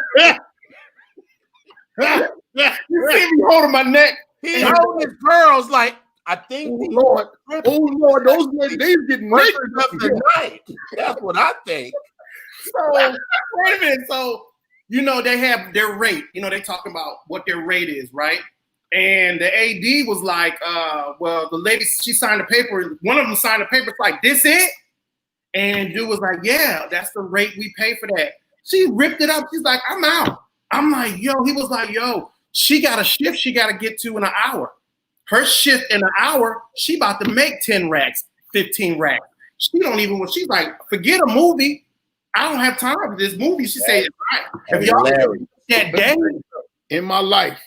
C: you see me holding my neck.
B: He holding his pearls like I think.
A: Oh Lord, those ladies getting naked
B: up tonight. That's what I think.
C: So wait a minute. So you know they have their rate. You know they talk about what their rate is, right? And the AD was like, well, the lady she signed the paper. One of them signed the paper. It's like this it, and dude was like, yeah, that's the rate we pay for that. She ripped it up. She's like, I'm out. I'm like, yo. He was like, yo. She got a shift she got to get to in an hour. Her shift in an hour, she about to make 10 racks, 15 racks. She don't even, she's like, forget a movie. I don't have time for this movie. She said, right. If y'all that day.
A: In my life,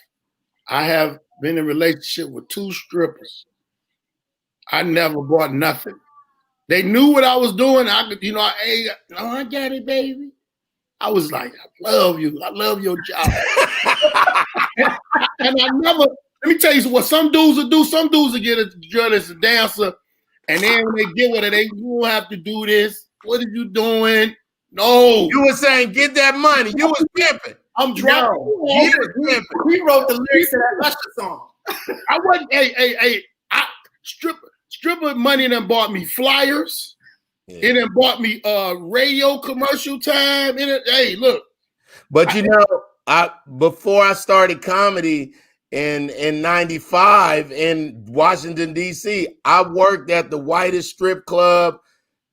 A: I have been in a relationship with 2 strippers. I never bought nothing. They knew what I was doing. I got it, baby. I was like, I love you. I love your job. And I never, let me tell you what some dudes will do. Some dudes will get a girl that's a dancer, and then when they get with her, you don't have to do this. What are you doing? No.
B: You were saying, get that money. You was pimping.
A: I'm drunk.
C: We wrote the lyrics to that Usher song.
A: I wasn't, stripper money done bought me flyers. Yeah. It done bought me radio commercial time. Hey, look.
B: But you know, before I started comedy in 95 in Washington, D.C., I worked at the whitest strip club.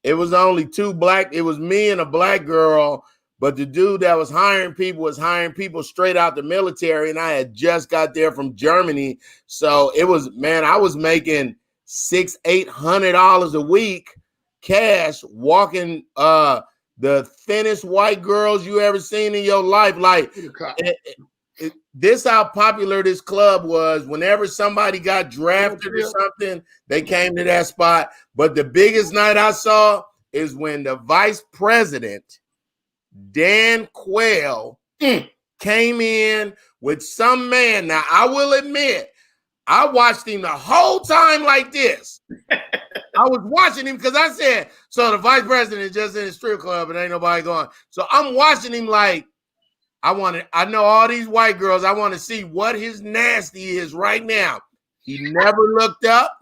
B: It was only 2 black. It was me and a black girl. But the dude that was hiring people straight out the military. And I had just got there from Germany. So it was, man, I was making $600-800 a week cash walking the thinnest white girls you ever seen in your life. Like this how popular this club was. Whenever somebody got drafted or something, they came to that spot. But the biggest night I saw is when the vice president, Dan Quayle, came in with some man. Now, I will admit, I watched him the whole time like this. I was watching him because I said, so the vice president is just in the strip club and ain't nobody going. So I'm watching him like, I know all these white girls. I want to see what his nasty is right now. He never looked up.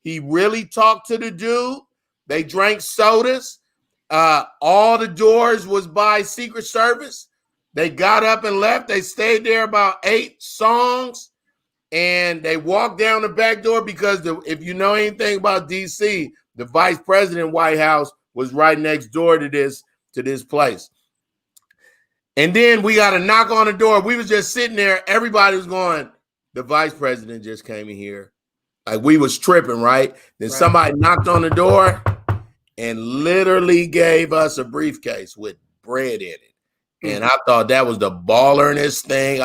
B: He really talked to the dude. They drank sodas. All the doors was by Secret Service. They got up and left. They stayed there about 8 songs. And they walked down the back door because if you know anything about D.C., the vice president White House was right next door to this place. And then we got a knock on the door. We was just sitting there. Everybody was going, the vice president just came in here. Like we was tripping, right? Then somebody knocked on the door and literally gave us a briefcase with bread in it. And I thought that was the ballerness thing.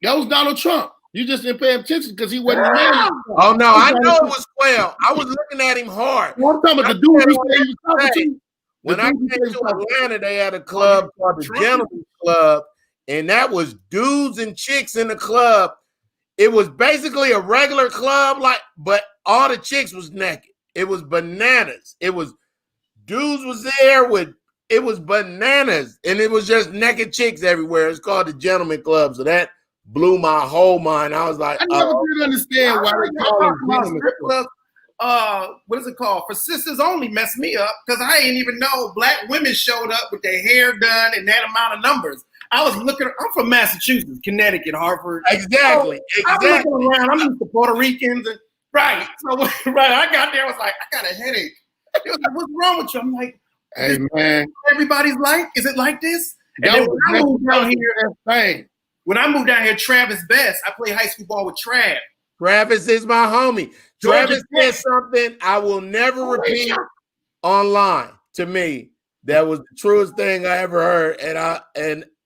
A: That was Donald Trump. You just didn't pay attention because he wasn't.
B: Oh no, I know it was 12. I was looking at him hard.
A: I'm talking about the dude he said he was talking to.
B: When I came to Atlanta, they had a club called the Gentleman's Club, and that was dudes and chicks in the club. It was basically a regular club, but all the chicks was naked. It was bananas. It was dudes was there it was bananas, and it was just naked chicks everywhere. It's called the Gentleman Club, so that blew my whole mind. I was like,
A: I never did understand why they call them Gentleman Club.
C: What is it called? For sisters only messed me up because I didn't even know black women showed up with their hair done and that amount of numbers. I'm from Massachusetts, Connecticut, Hartford.
B: Exactly.
C: I'm looking around. I'm used to Puerto Ricans. Right. So, I got there. I was like, I got a headache. It was like, what's wrong with you? I'm like,
A: hey, man.
C: Everybody's like, is it like this? And then when I moved down here, Travis Best, I played high school ball with Trav.
B: Travis is my homie. Travis said something I will never repeat online to me. That was the truest thing I ever heard.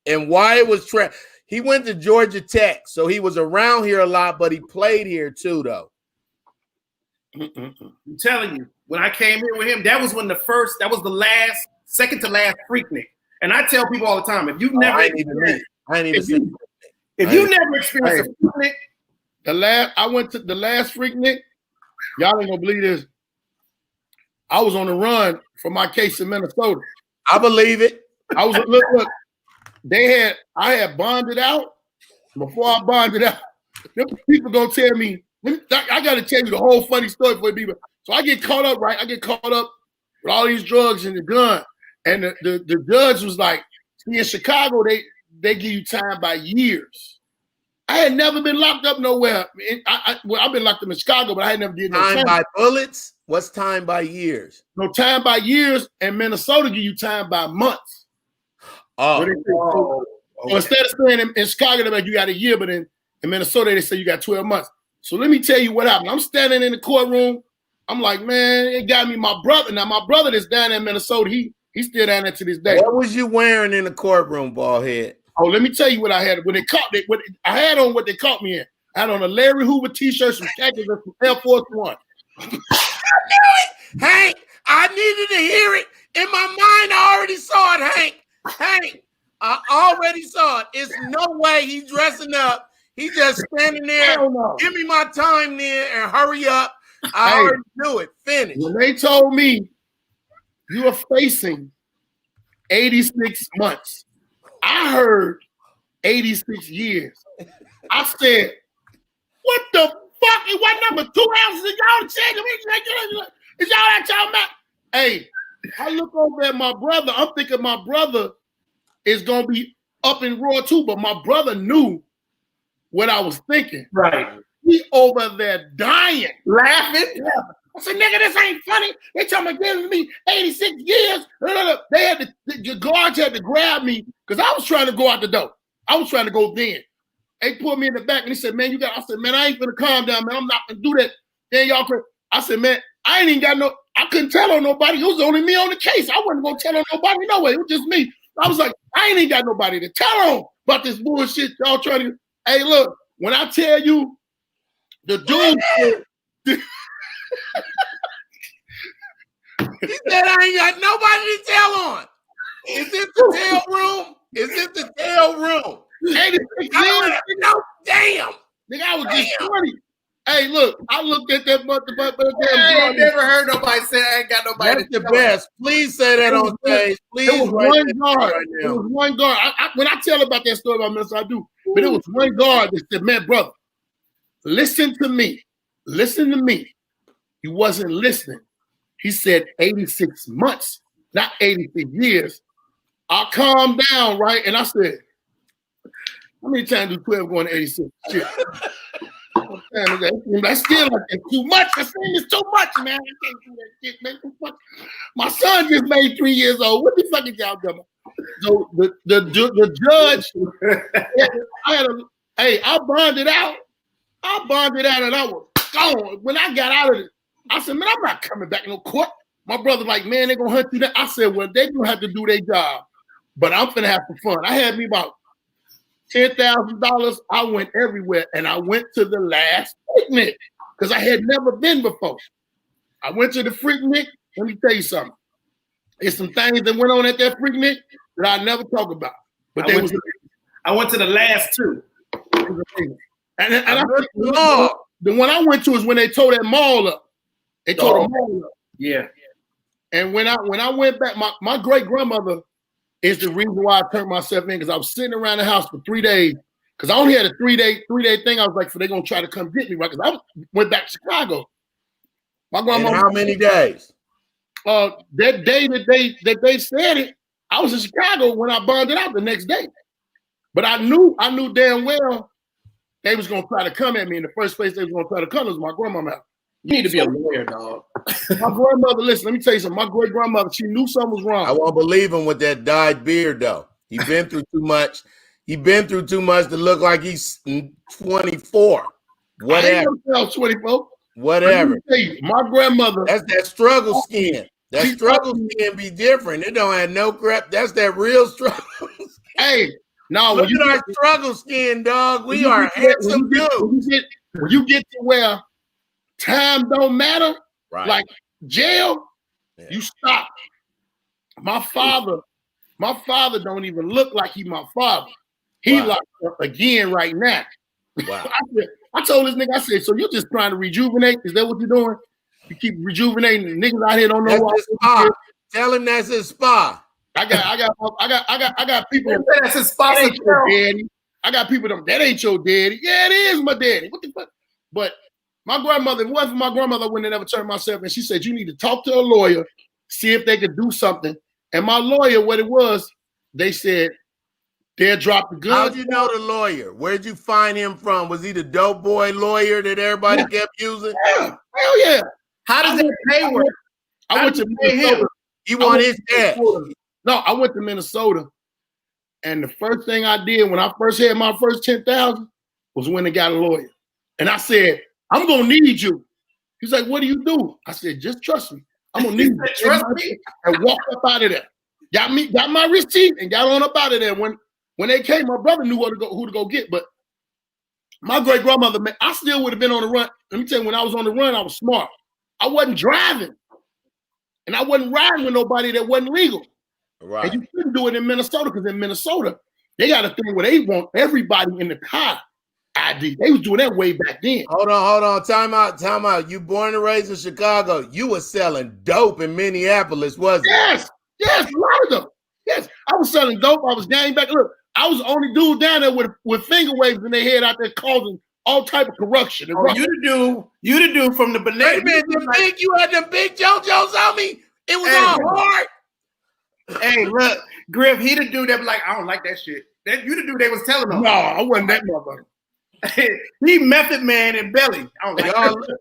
B: And why it was Travis. He went to Georgia Tech, so he was around here a lot, but he played here too, though.
C: I'm telling you, when I came here with him, that was the second to last Freaknik. And I tell people all the time, if you never experienced a Freaknik,
A: I went to the last Freaknik. Y'all ain't gonna believe this. I was on the run for my case in Minnesota.
B: I believe it.
A: I was look. I had bonded out. Before I bonded out, them people gonna tell me. I got to tell you the whole funny story for people. So I get caught up, right? I get caught up with all these drugs and the gun. And the judge was like, see, in Chicago, they give you time by years. I had never been locked up nowhere. I've been locked up in Chicago, but I had never did no
B: time by bullets? What's time by years?
A: No, time by years, and Minnesota give you time by months. So instead of staying in Chicago, they're like, you got a year, but in Minnesota, they say you got 12 months. So let me tell you what happened. I'm standing in the courtroom. I'm like, man, it got me my brother. Now, my brother that's down in Minnesota, he's still down there to this day.
B: What was you wearing in the courtroom, Baldhead?
A: Oh, let me tell you what I had. When they caught me, I had on what they caught me in. I had on a Larry Hoover t-shirt, some khakis, and some Air Force One.
B: I knew it, Hank. I needed to hear it. In my mind, I already saw it, Hank, I already saw it. It's no way he's dressing up. He just standing there. Give me my time there and hurry up. I already knew it. Finish.
A: When they told me you are facing 86 months, I heard 86 years. I said, what the fuck? It wasn't number 2 ounces of y'all checking me. Is y'all at y'all mouth? Hey, I look over at my brother. I'm thinking my brother is going to be up in raw too, but my brother knew what I was thinking.
C: Right.
A: He over there dying.
C: Laughing.
A: I said, nigga, this ain't funny. They talking about giving me 86 years. They had the guards had to grab me because I was trying to go out the door. I was trying to go then. They pulled me in the back and he said, man, I said, man, I ain't gonna calm down, man. I'm not gonna do that. Then y'all I said, man, I ain't even got I couldn't tell on nobody. It was only me on the case. I wasn't gonna tell on nobody no way. It was just me. I was like, I ain't even got nobody to tell on about this bullshit y'all trying to. Hey, look, when I tell you the dude
B: he said I ain't got nobody to tell on. Is it the tail room? Is it the tail room?
A: 86 years.
B: No, damn.
A: Nigga, I was just 20. Hey, look, I looked at that but
C: I ain't never heard nobody say I ain't got nobody.
B: That's the best. Please say that on stage. Please.
A: It was one guard. It was one guard. When I tell about that story about Minnesota, I do. But it was one guard that said, man, brother, listen to me. Listen to me. He wasn't listening. He said 86 months, not 86 years. I calmed down, right? And I said, how many times do 12 going to 86? Shit. That's still too much. I said, it's too much, man. I can't do that shit, man. My son just made 3 years old. What the fuck is y'all doing? So the judge, I bonded out. And I was gone. When I got out of it, I said, man, I'm not coming back in no court. My brother like, man, they're going to hunt you down. I said, well, they're going to have to do their job, but I'm going to have some fun. I had me about $10,000. I went everywhere, and I went to the last picnic because I had never been before. I went to the Freaknik. Let me tell you something. There's some things that went on at that Freaknik that I never talk about. But
C: I went to the last two.
A: And the one I went to is when they tore that mall up. They tore the mall up.
C: Yeah.
A: And when I went back, my great grandmother is the reason why I turned myself in, because I was sitting around the house for 3 days. Because I only had a three-day thing. I was like, they're gonna try to come get me, right? Because I went back to Chicago. My grandma.
B: And how many days?
A: That day that they said it, I was in Chicago when I bonded out the next day. But I knew damn well they was gonna try to come at me. In the first place they was gonna try to come was my grandmama.
C: You need to be a lawyer, dog.
A: My grandmother, listen, let me tell you something. My great grandmother, she knew something was wrong.
B: I won't believe him with that dyed beard, though. He been through too much. He been through too much to look like he's 24. Whatever.
A: I ain't 24.
B: Whatever.
A: You, my grandmother.
B: That's that struggle skin. That struggle skin be different. It don't have no crap. That's that real struggle.
A: Hey, no,
B: look at our struggle skin, dog. We are handsome dudes.
A: When you get to where time don't matter,
B: right?
A: Like jail, you stop. My father don't even look like he my father. He locked up again right now.
B: Wow.
A: I told this nigga, I said, so you're just trying to rejuvenate? Is that what you're doing? You keep rejuvenating. The niggas out here don't know what
B: spa. Tell him that's his spa.
A: I got people.
C: That's his spa.
A: That ain't your daddy. I got people that ain't your daddy. Yeah, it is my daddy. What the fuck? But my grandmother, if it wasn't for my grandmother, I wouldn't have never turned myself. And she said, you need to talk to a lawyer, see if they could do something. And my lawyer, what it was, they said, they'll drop the gun.
B: How'd you know the lawyer? Where'd you find him from? Was he the dope boy lawyer that everybody kept using?
A: Yeah, hell yeah.
C: How does that pay work?
A: I went to Minnesota.
B: He want his cash.
A: No, I went to Minnesota. And the first thing I did when I first had my first 10,000 was when I got a lawyer. And I said, I'm going to need you. He's like, what do you do? I said, just trust me. I'm going to need you.
C: Trust me.
A: And walked up out of there. Got my receipt and got on up out of there. When they came, my brother knew who to go get. But my great grandmother, I still would have been on the run. Let me tell you, when I was on the run, I was smart. I wasn't driving. And I wasn't riding with nobody that wasn't legal.
B: Right.
A: And you couldn't do it in Minnesota because in Minnesota, they got a thing where they want everybody in the car ID. They was doing that way back then.
B: Hold on. Time out. You born and raised in Chicago. You was selling dope in Minneapolis, wasn't it?
A: Yes, a lot of them. Yes, I was selling dope. I was gang back. Look, I was the only dude down there with finger waves in their head out there causing all type of corruption.
C: Oh, you the dude from the banana.
B: Wait a minute, you had the big JoJo's on me. It was all hard.
C: Hey, look, Griff, he the dude that be like, I don't like that shit. You the dude they was telling them.
A: No, I wasn't that motherfucker.
C: He Method Man and Belly. I don't like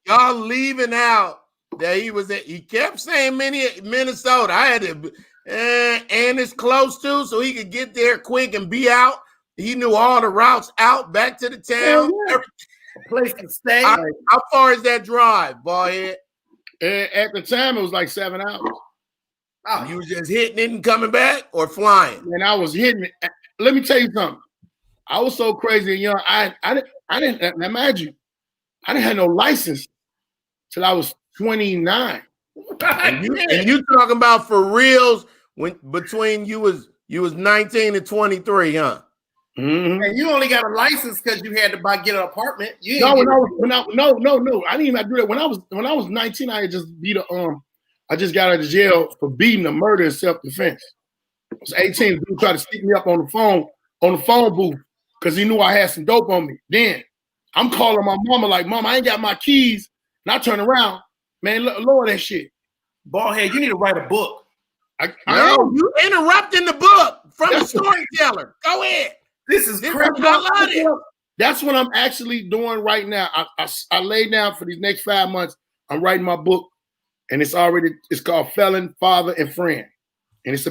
B: y'all leaving out that he kept saying Minnesota. I had to, and it's close too, so he could get there quick and be out. He knew all the routes out back to the town.
C: Yeah. Place to stay.
B: How far is that drive, Baldhead?
A: At the time, it was like 7 hours.
B: Oh, you was just hitting it and coming back, or flying?
A: And I was hitting it. Let me tell you something. I was so crazy and young. I didn't imagine. I didn't have no license till I was 29.
B: And you talking about for reals when between you was 19 and 23, huh?
A: Mm-hmm.
C: And you only got a license because you had to get an apartment.
A: No. I didn't even do that. When I was 19, I had just I just got out of jail for beating a murder in self-defense. I was 18. The dude tried to stick me up on the phone booth because he knew I had some dope on me. Then I'm calling my mama like, Mom, I ain't got my keys. And I turn around, man, lower that shit.
C: Baldhead, you need to write a book.
B: No, you interrupting the book from the storyteller. Go ahead.
C: This is crazy.
A: That's what I'm actually doing right now. I laid down for these next 5 months. I'm writing my book, and it's called Felon, Father, and Friend. And it's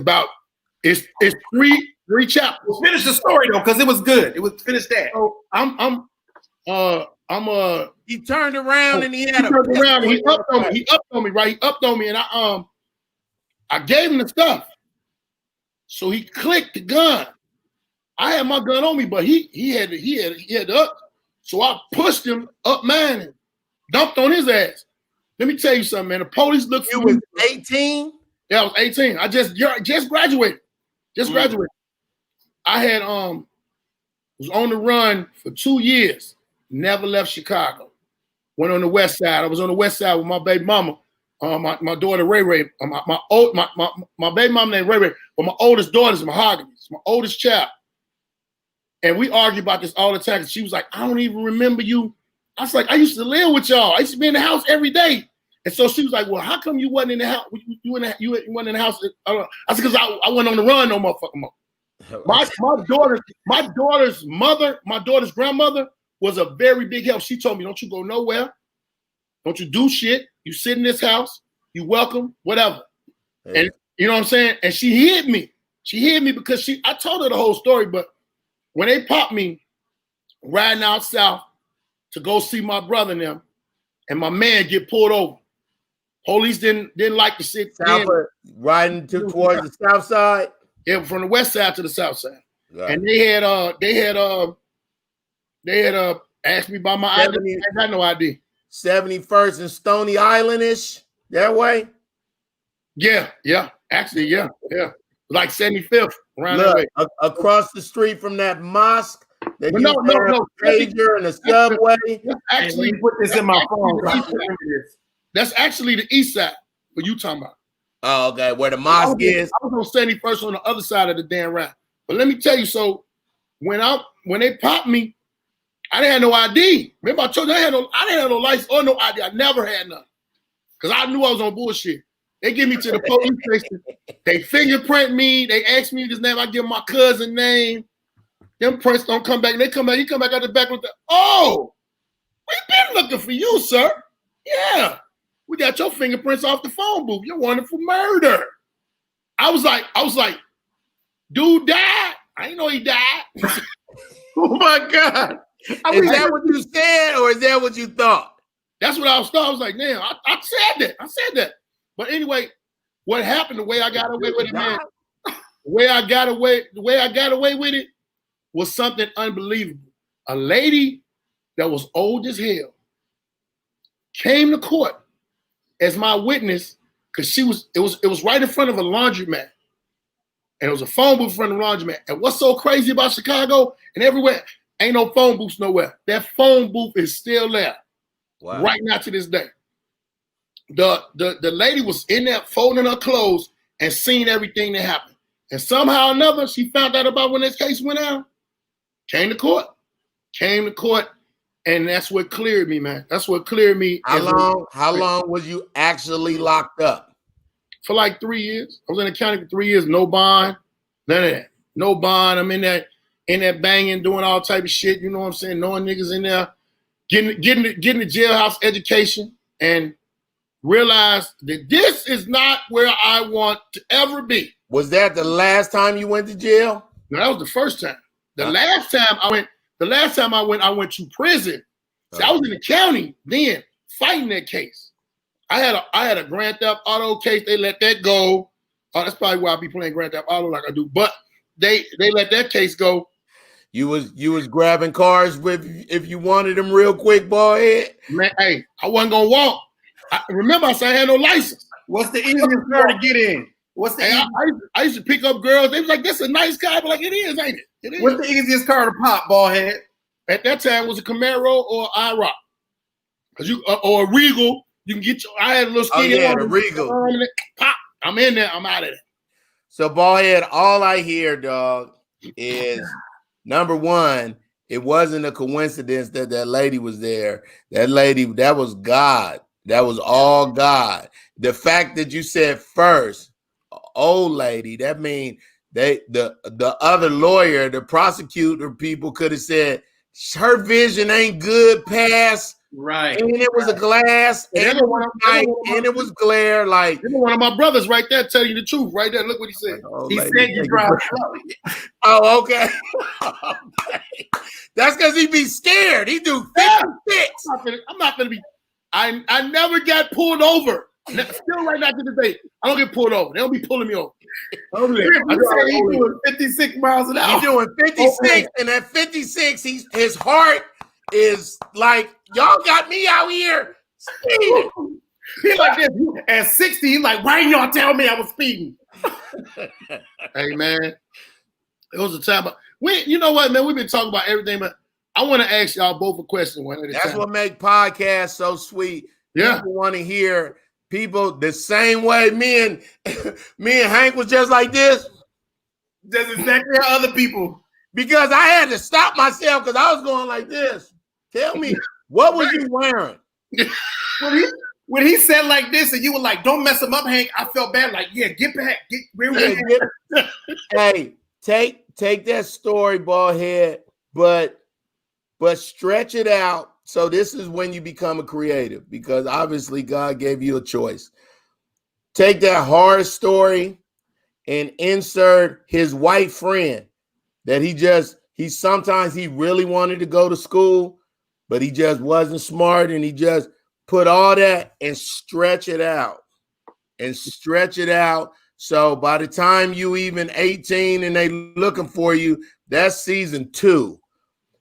A: three chapters.
C: Well, finish the story though, because it was good. Finish that.
A: So
B: he turned around and he upped
A: on me, right? He upped on me, and I gave him the stuff. So he clicked the gun. I had my gun on me, but he had up. So I pushed him up mine and dumped on his ass. Let me tell you something, man. The police looked for me.
B: You was 18?
A: Yeah, I was 18. I just graduated. Graduated. I had was on the run for 2 years. Never left Chicago. Went on the west side. I was on the west side with my baby mama. My daughter Ray Ray. My baby mama named Ray Ray. But my oldest daughter is Mahogany. It's my oldest child. And we argue about this all the time. She was like, I don't even remember you. I was like, I used to live with y'all. I used to be in the house every day. And so she was like, well, how come you wasn't in the house? You wasn't in the house. I said, because I wasn't on the run no motherfucking more. My daughter's mother, my daughter's grandmother was a very big help. She told me, don't you go nowhere. Don't you do shit. You sit in this house. You welcome, whatever. Hey. And you know what I'm saying? And she hid me. She hid me because I told her the whole story, but when they popped me riding out south to go see my brother and them, and my man get pulled over. Police didn't like to sit
B: riding towards the south side.
A: Yeah, from the west side to the south side. Right. And they had asked me about my ID. I got no ID.
B: 71st and Stony Island-ish, that way?
A: Yeah. Actually, yeah. Like 75th, around that way.
B: Across the street from that mosque.
A: No.
B: Pager and the subway.
A: Actually, put this in my phone. That's actually the east side. What you talking about?
B: Oh, okay. Where the mosque is.
A: I was on 71st on the other side of the damn route. But let me tell you, so when they popped me, I didn't have no ID. Remember I told you I didn't have no license or no ID. I never had none. Because I knew I was on bullshit. They give me to the police station. They fingerprint me. They ask me this name. I give them my cousin name. Them prints don't come back. They come back. He come back out the back with we've been looking for you, sir. Yeah. We got your fingerprints off the phone booth. You're wanted for murder. I was like, dude died. I didn't know he died. Oh my God.
B: Is that what you said or is that what you thought?
A: That's what I was thought. I was like, damn, I said that. But anyway, what happened, the way I got away with it, man, the way I got away with it was something unbelievable. A lady that was old as hell came to court as my witness because it was right in front of a laundromat. And it was a phone booth in front of the laundromat. And what's so crazy about Chicago and everywhere, ain't no phone booths nowhere. That phone booth is still there. Wow. Right now to this day. The lady was in there folding her clothes and seeing everything that happened. And somehow or another, she found out about when this case went out. Came to court, and that's what cleared me, man. That's what cleared me.
B: How long was you actually locked up?
A: For like 3 years. I was in the county for 3 years, no bond, none of that. No bond. I'm in that banging, doing all type of shit, you know what I'm saying? Knowing niggas in there, getting the jailhouse education, and realized that this is not where I want to ever be.
B: Was that the last time you went to jail?
A: No, that was the first time. The last time I went to prison. See, I was in the county then fighting that case. I had a Grand Theft Auto case. They let that go. Oh, that's probably why I be playing Grand Theft Auto like I do. But they let that case go.
B: You was grabbing cars if you wanted them real quick, boy.
A: Man, hey, I wasn't gonna walk. Remember I said I had no license.
C: What's the easiest car to get in?
A: I used to pick up girls. They was like, "This is a nice car," but like, it is, ain't it? It is.
C: What's the easiest car to pop, Baldhead?
A: At that time, it was a Camaro or IROC, or a Regal. You can get I had a little skinny
B: one. The Regal.
A: Pop. I'm in there. I'm out of there.
B: So, Baldhead, all I hear, dog, is number one. It wasn't a coincidence that lady was there. That lady, that was God. That was all God. The fact that you said first, old lady, that means the other lawyer, the prosecutor people could have said her vision ain't good past.
C: Right.
B: And it was a glass, and it was light, and it was glare. Like
A: one of my brothers right there tell you the truth. Right there. Look what he said.
C: He said you drive slow.
B: Oh, okay. Okay. That's because he be scared. He do 56.
A: I'm not gonna be. I never got pulled over. Still right now to this day, I don't get pulled over. They don't be pulling me over.
C: You said he's doing 56 miles an hour.
B: He's doing 56, and at 56, his heart is like, y'all got me out here speeding.
C: He's like this. At 60, he's like, why didn't y'all tell me I was speeding?
A: Hey, man. It was a time. You know what, man? We've been talking about everything, but I want to ask y'all both a question one at a time.
B: That's what makes podcasts so sweet.
A: Yeah.
B: People want to hear people the same way me and Hank was just like this.
C: That's exactly how other people.
B: Because I had to stop myself because I was going like this. Tell me, what was you wearing?
C: When he said like this and you were like, don't mess him up, Hank, I felt bad. Like, yeah, get back.
B: Hey, take that story, Baldhead, but stretch it out. So this is when you become a creative, because obviously God gave you a choice. Take that horror story and insert his white friend that he sometimes really wanted to go to school, but he just wasn't smart, and he just put all that and stretch it out. So by the time you even 18 and they looking for you, that's season 2.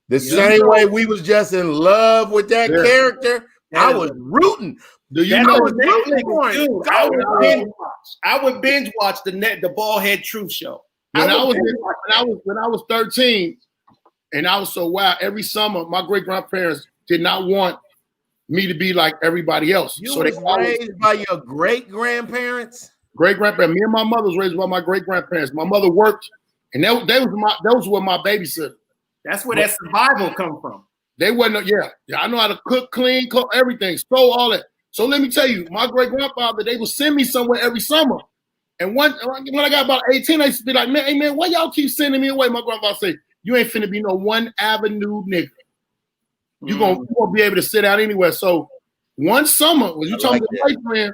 B: The same way we was just in love with that character, I was rooting.
A: Do you know?
C: I would binge watch the Baldhead Truth Show.
A: When I was 13, and I was so wild. Every summer, my great grandparents did not want me to be like everybody else.
B: You was raised by your great grandparents.
A: Great grandparents. Me and my mother was raised by my great grandparents. My mother worked, and those were my babysitter.
C: That's where that survival come from.
A: They wasn't. Yeah. I know how to cook, clean, cook everything, sew, all that. So let me tell you, my great grandfather, they would send me somewhere every summer. And when I got about 18, I used to be like, man, hey man, why y'all keep sending me away? My grandfather said, you ain't finna be no one avenue nigga. You gonna be able to sit out anywhere. So one summer, when you talking to my friend,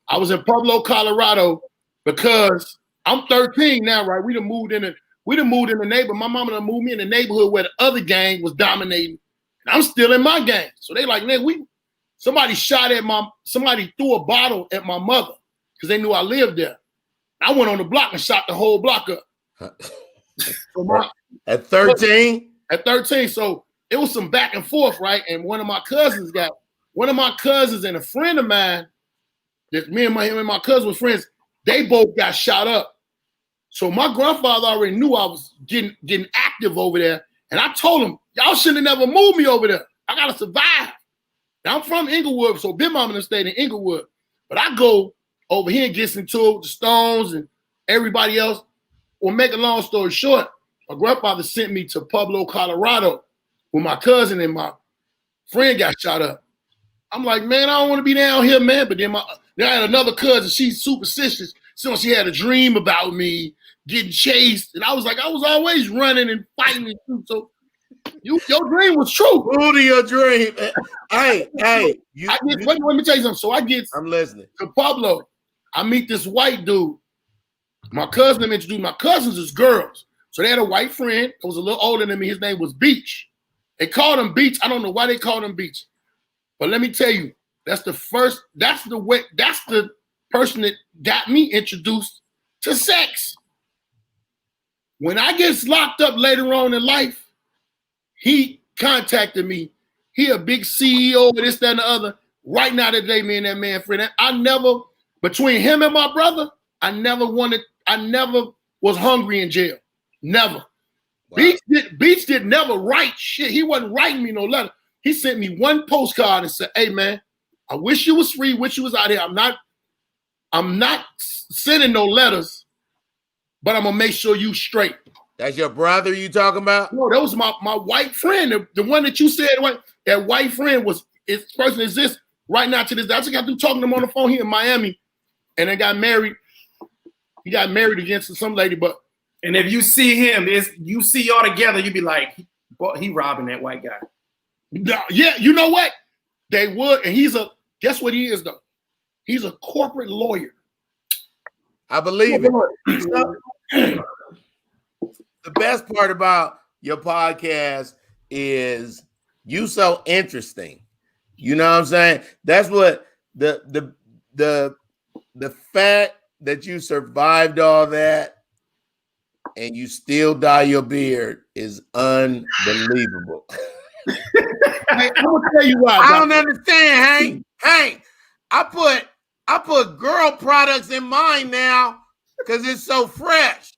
A: I was in Pueblo, Colorado, because I'm 13 now, right? We done moved in the neighborhood. My mama done moved me in the neighborhood where the other gang was dominating. And I'm still in my gang. So they like, man, somebody threw a bottle at my mother because they knew I lived there. I went on the block and shot the whole block up.
B: At 13?
A: At 13. So it was some back and forth, right? And one of my cousins and a friend of mine, that him and my cousin were friends, they both got shot up. So my grandfather already knew I was getting active over there. And I told him, y'all shouldn't have never moved me over there. I gotta survive. Now I'm from Inglewood, so Big Mama done stayed in Inglewood. But I go over here and gets into it with the Stones and everybody else. Well, make a long story short, my grandfather sent me to Pueblo, Colorado, where my cousin and my friend got shot up. I'm like, man, I don't want to be down here, man. But then I had another cousin, she's superstitious. So she had a dream about me getting chased. And I was like, I was always running and fighting and shit. So your dream was true.
B: Who to your dream? Hey.
A: Let me tell you something. So
B: I'm listening.
A: To Pueblo. I meet this white dude. My cousin introduced my cousins as girls. So they had a white friend that was a little older than me. His name was Beach. They called him Beach. I don't know why they called him Beach. But let me tell you, that's the person that got me introduced to sex. When I get locked up later on in life, he contacted me. He a big CEO, this, that, and the other. Right now today, me and that man friend, between him and my brother, I never was hungry in jail. Never. Wow. Beach did never write shit. He wasn't writing me no letter. He sent me one postcard and said, hey man, I wish you was free, wish you was out here. I'm not sending no letters, but I'm gonna make sure you straight.
B: That's your brother you talking about?
A: No, that was my white friend. The one that you said, that white friend this person exists right now to this day. I just got through talking to him on the phone here in Miami, and they got married. He got married against some lady,
C: and if you see him, you see y'all together, you be like, he robbing that white guy.
A: Yeah, you know what? They would, and guess what he is though? He's a corporate lawyer.
B: I believe it. The best part about your podcast is you so interesting. You know what I'm saying? That's what the the fact that you survived all that and you still dye your beard is unbelievable.
A: I'm gonna tell you why.
B: I don't understand, Hank. I put girl products in mine now because it's so fresh.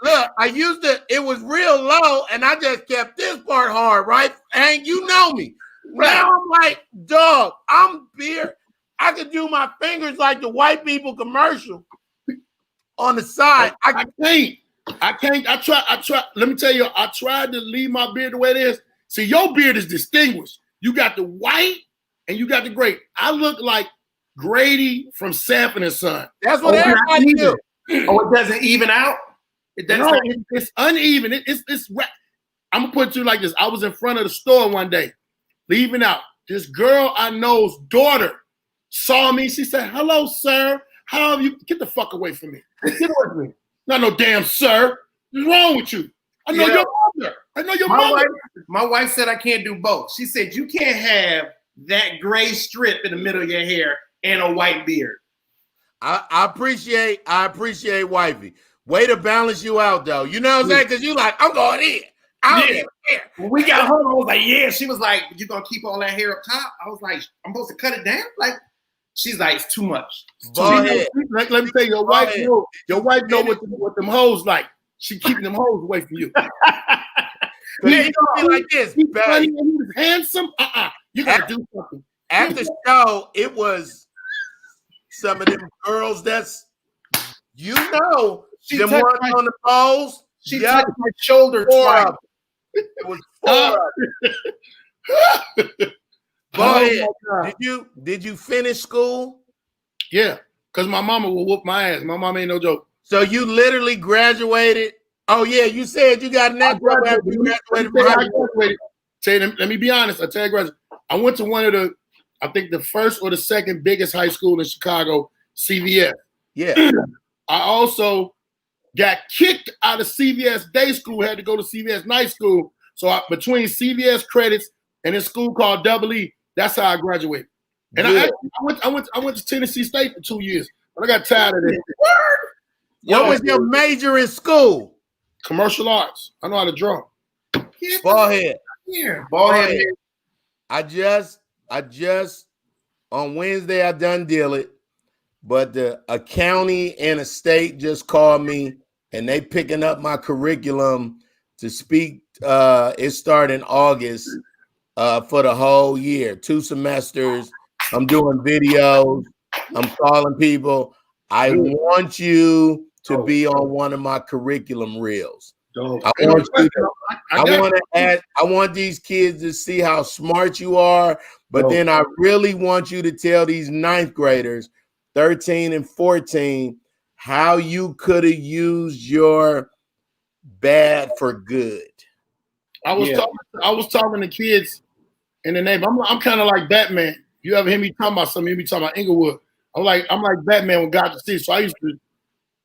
B: Look, I used it was real low, and I just kept this part hard, right? Hank, you know me. Right. Now I'm like, dog, I'm beard. I could do my fingers like the white people commercial on the side. I can't. I try. Let me tell you, I tried to leave my beard the way it is. See, your beard is distinguished. You got the white and you got the gray. I look like Grady from Sanford and Son. That's what everybody do.
C: Oh, it doesn't even out?
A: It's uneven. It's I'm gonna put it to you like this. I was in front of the store one day, leaving out. This girl I know's daughter saw me. She said, "Hello, sir. How are you? Get the fuck away from me. Get away from me. Not no damn sir. What's wrong with you? I know your mother. I know your mother."
C: My wife said I can't do both. She said you can't have that gray strip in the middle of your hair and a white beard.
B: I appreciate wifey. Way to balance you out, though. You know what I'm saying? Because you like, I'm going in.
C: When we got home, I was like, yeah. She was like, you gonna keep all that hair up top? I was like, I'm supposed to cut it down? Like, she's like, it's too much.
A: Let me tell you, your wife know what them hoes like. She keeping them hoes away from you.
B: He be like this.
A: He's funny and he was handsome. You gotta do something.
B: At the show, it was some of them girls that's, you know,
C: she
B: them ones on the poles.
C: She touched my shoulder twice.
B: It was 4 Did you finish school?
A: Yeah, because my mama will whoop my ass. My mama ain't no joke.
B: So you literally graduated. Oh yeah, you said you got an after you graduated from high school.
A: Let me be honest. I tell you, graduated. I went to one of the, I think the first or the second biggest high school in Chicago, CVS.
B: Yeah.
A: I also got kicked out of CVS day school, had to go to CVS night school. So between CVS credits and this school called Double E, that's how I graduated. And I went to Tennessee State for 2 years, but I got tired of it.
B: What was your major in school?
A: Commercial arts. I know how to draw.
B: Baldhead.
C: Yeah, Baldhead.
B: I just on Wednesday I done deal it, but a county and a state just called me and they picking up my curriculum to speak. It started in August for the whole year, 2 semesters. I'm doing videos. I'm calling people. I want you to be on one of my curriculum reels. I want these kids to see how smart you are, but then I really want you to tell these 9th graders, 13 and 14, how you could have used your bad for good.
A: I was talking to kids in the neighborhood. I'm kind of like Batman. You ever hear me talking about something? You hear me talking about Inglewood. I'm like Batman when God to see. So I used to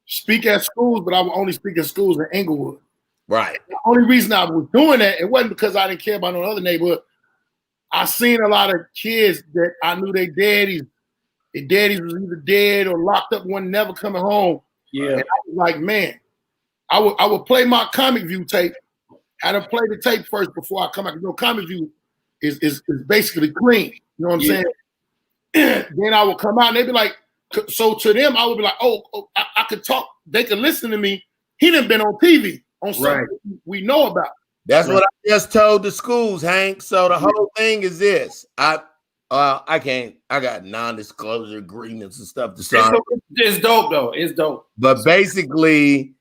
A: speak at schools, but I would only speak at schools in Inglewood.
B: Right.
A: The only reason I was doing that, it wasn't because I didn't care about no other neighborhood. I seen a lot of kids that I knew their daddies was either dead or locked up, one never coming home. Yeah. And I was like, man, I would play my Comic View tape. I had to play the tape first before I come out. You know, Comic View is basically clean. You know what I'm saying? Then I would come out and they'd be like, so to them, I would be like, I could talk. They could listen to me. He done been on TV on something we know about.
B: That's what I just told the schools, Hank. So the whole thing is this. I got non-disclosure agreements and stuff to sign.
C: It's dope though. It's dope.
B: But basically,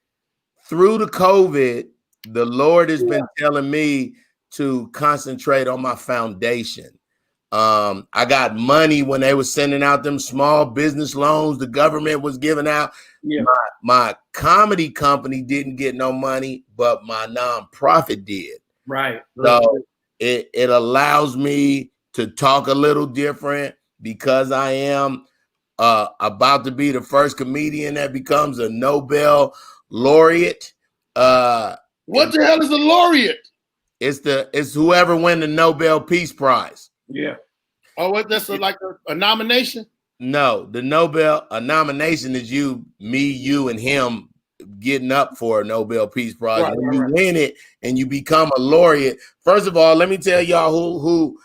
B: through the COVID, the Lord has been telling me to concentrate on my foundation. I got money when they were sending out them small business loans the government was giving out. Yeah. My comedy company didn't get no money, but my nonprofit did.
C: Right.
B: So it allows me to talk a little different because I am about to be the first comedian that becomes a Nobel laureate.
A: What the hell is a laureate?
B: It's whoever win the Nobel Peace Prize.
C: Yeah.
A: Oh, what? That's like a nomination?
B: No, the Nobel nomination is you, and him getting up for a Nobel Peace Prize.
C: Right,
B: When you win it and you become a laureate, first of all, let me tell y'all who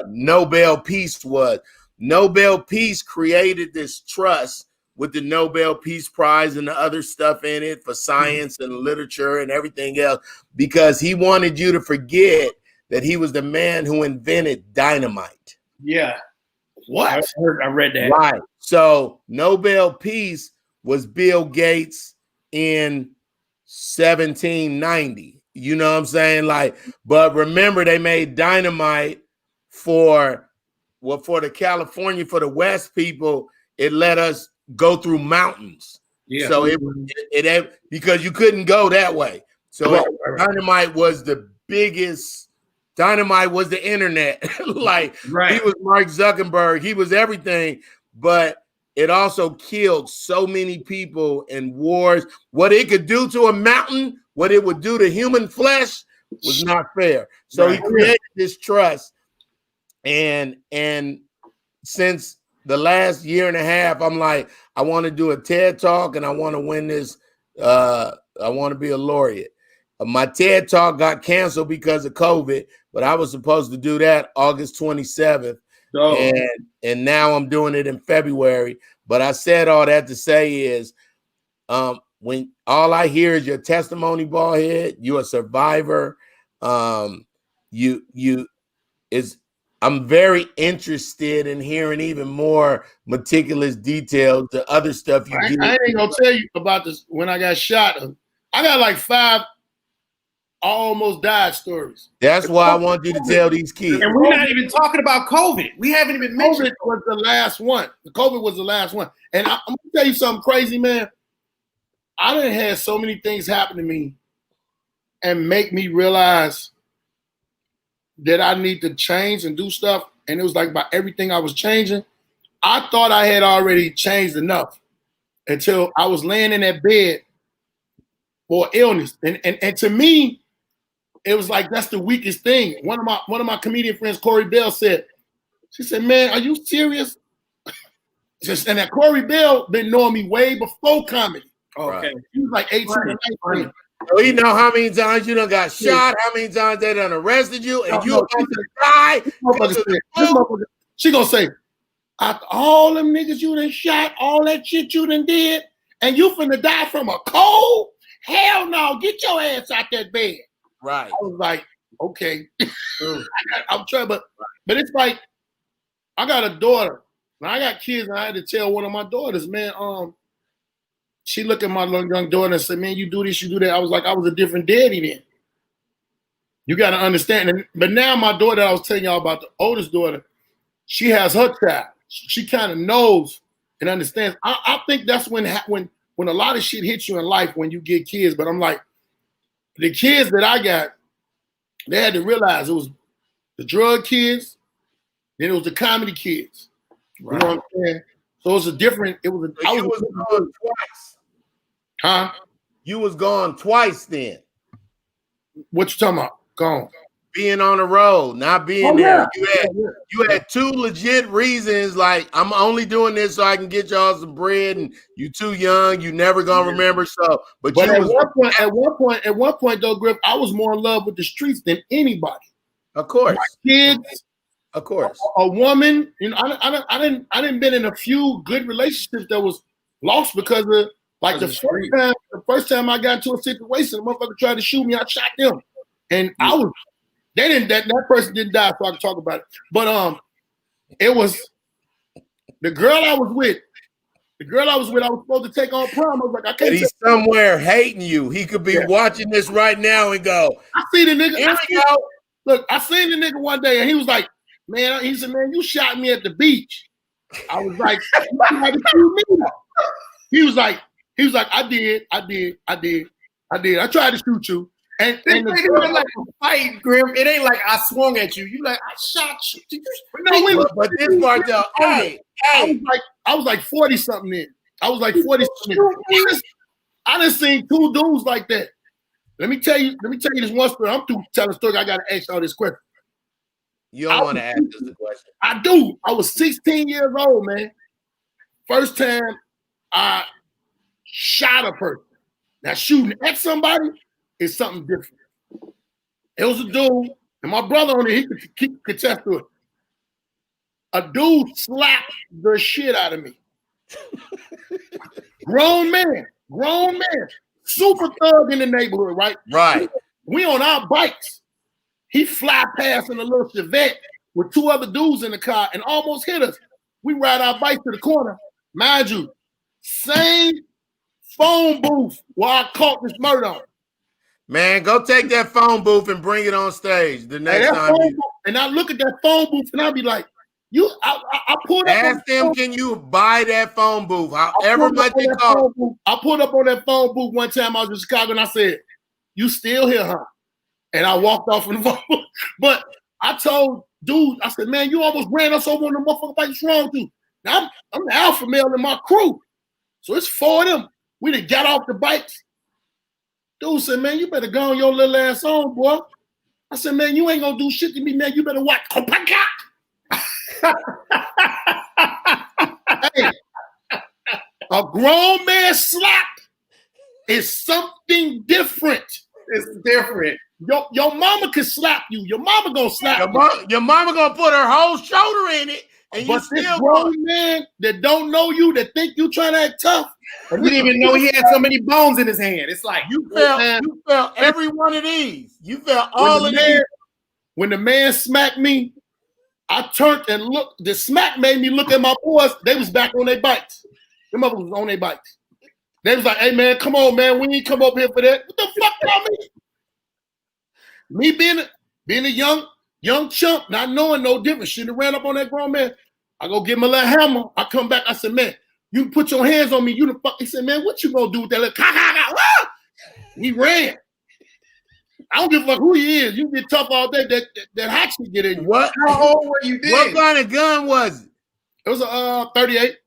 B: Nobel Peace was. Nobel Peace created this trust with the Nobel Peace Prize and the other stuff in it for science and literature and everything else, because he wanted you to forget that he was the man who invented dynamite.
C: Yeah.
A: What?
C: I read that.
B: Right. So Nobel Peace was Bill Gates in 1790. You know what I'm saying? Like, but remember, they made dynamite for the California, for the West people. It let us go through mountains.
C: Yeah.
B: So it because you couldn't go that way. So dynamite was the biggest. Dynamite was the internet. Like, he was Mark Zuckerberg. He was everything. But it also killed so many people in wars. What it could do to a mountain, what it would do to human flesh was not fair. So he created this trust. And since the last year and a half, I'm like, I want to do a TED Talk and I want to win this. I want to be a laureate. My TED Talk got canceled because of COVID, but I was supposed to do that August 27th. Oh. And now I'm doing it in February. But I said all that to say is when all I hear is your testimony, Baldhead, you're a survivor. I'm very interested in hearing even more meticulous details, the other stuff you do.
A: I ain't gonna tell you about this when I got shot. I got like 5 almost died stories.
B: That's why I want you to tell these kids.
C: And we're not even talking about COVID. We haven't even mentioned
A: COVID was the last one. The COVID was the last one. And I'm gonna tell you something crazy, man. I done had so many things happen to me and make me realize that I need to change and do stuff. And it was like by everything I was changing, I thought I had already changed enough until I was laying in that bed for illness. And to me, it was like that's the weakest thing. One of my comedian friends, Corey Bell, said, she said, "Man, are you serious?" And that Corey Bell been knowing me way before comedy.
C: Okay.
A: He was like 18 or 19.
B: So you know how many times you done got shot, how many times they done arrested you, and you about to die.
A: She gonna say, after all them niggas you done shot, all that shit you done did, and you finna die from a cold? Hell no, get your ass out that bed.
B: Right.
A: I was like, okay. I'm trying, but it's like, I got a daughter. Now I got kids, and I had to tell one of my daughters, man, she looked at my young daughter and said, "Man, you do this, you do that." I was like, I was a different daddy then. You got to understand. But now my daughter, I was telling y'all about, the oldest daughter, she has her child. She kind of knows and understands. I think that's when a lot of shit hits you in life when you get kids. But I'm like, the kids that I got, they had to realize it was the drug kids, then it was the comedy kids. Right. You know what I'm saying? So it was a different. It was. I was
B: gone twice.
A: Huh?
B: You was gone twice then.
A: What you talking about? Gone.
B: Being on the road, not being there. You had 2 legit reasons. Like, I'm only doing this so I can get y'all some bread, and you too young. You never gonna remember. So, but
A: at one point though, Griff, I was more in love with the streets than anybody.
B: Of course,
A: my kids.
B: Of course,
A: a woman. You know, I didn't been in a few good relationships that was lost because of like the first time I got into a situation, the motherfucker tried to shoot me. I shot them, and I was. They didn't. That person didn't die, so I can talk about it. But it was the girl I was with. The girl I was with, I was supposed to take on prom. I was like, I can't.
B: But he's somewhere hating you. He could be watching this right now and go,
A: I see the nigga. Look, I seen the nigga one day, and he was like, "Man," he said, "Man, you shot me at the beach." I was like, "You tried to shoot me." He was like, I did. I tried to shoot you. And
C: the girl like a fight, Grim. It ain't like I swung at you. You like I shot you. Did you?
B: No, but this part though, hey.
A: I was like 40 something in. I was like 40 something. I done seen 2 dudes like that. Let me tell you this one story. I'm through telling a story. I gotta ask y'all this question.
B: You don't want to ask us the question.
A: I do. I was 16 years old, man. First time I shot a person. Now shooting at somebody is something different. It was a dude, and my brother on it, he could attest to it. A dude slapped the shit out of me. Grown man, super thug in the neighborhood, right?
B: Right.
A: We on our bikes. He fly past in a little Chevette with two other dudes in the car and almost hit us. We ride our bikes to the corner. Mind you, same phone booth where I caught this murder on.
B: Man, go take that phone booth and bring it on stage the next time.
A: And I look at that phone booth and I'll be like, I pulled up.
B: Ask them, can you buy that phone booth? However much it costs.
A: I pulled up on that phone booth one time. I was in Chicago and I said, "You still here, huh?" And I walked off from the phone booth. But I told dude, I said, "Man, you almost ran us over on the motherfucker bikes wrong too." Now I'm the alpha male in my crew, so it's four of them. We done got off the bikes. Dude said, "Man, you better go on your little ass on, boy." I said, "Man, you ain't gonna do shit to me, man. You better watch." Hey, a grown man slap is something different.
C: It's different.
A: Your mama can slap you. Your mama gonna slap you.
B: Your mama gonna put her whole shoulder in it, and
A: but
B: you
A: this
B: still
A: grown man that don't know you, that think you trying to act tough.
C: You didn't even know he had so many bones in his hand. It's like
B: you felt every one of these. You felt all of these.
A: When the man smacked me, I turned and looked. The smack made me look at my boys. They was back on their bikes. Them motherfuckers was on their bikes. They was like, "Hey man, come on, man. We ain't come up here for that." What the fuck y'all mean? Me being a young chump, not knowing no difference, shouldn't have ran up on that grown man. I go get my little hammer. I come back. I said, "Man, you can put your hands on me. You the fuck." He said, "Man, what you gonna do with that little?" He ran. I don't give a fuck who he is. You get tough all day. That hot shit get in you.
B: What?
C: How old were you then?
B: What kind of gun was it?
A: It was a 38.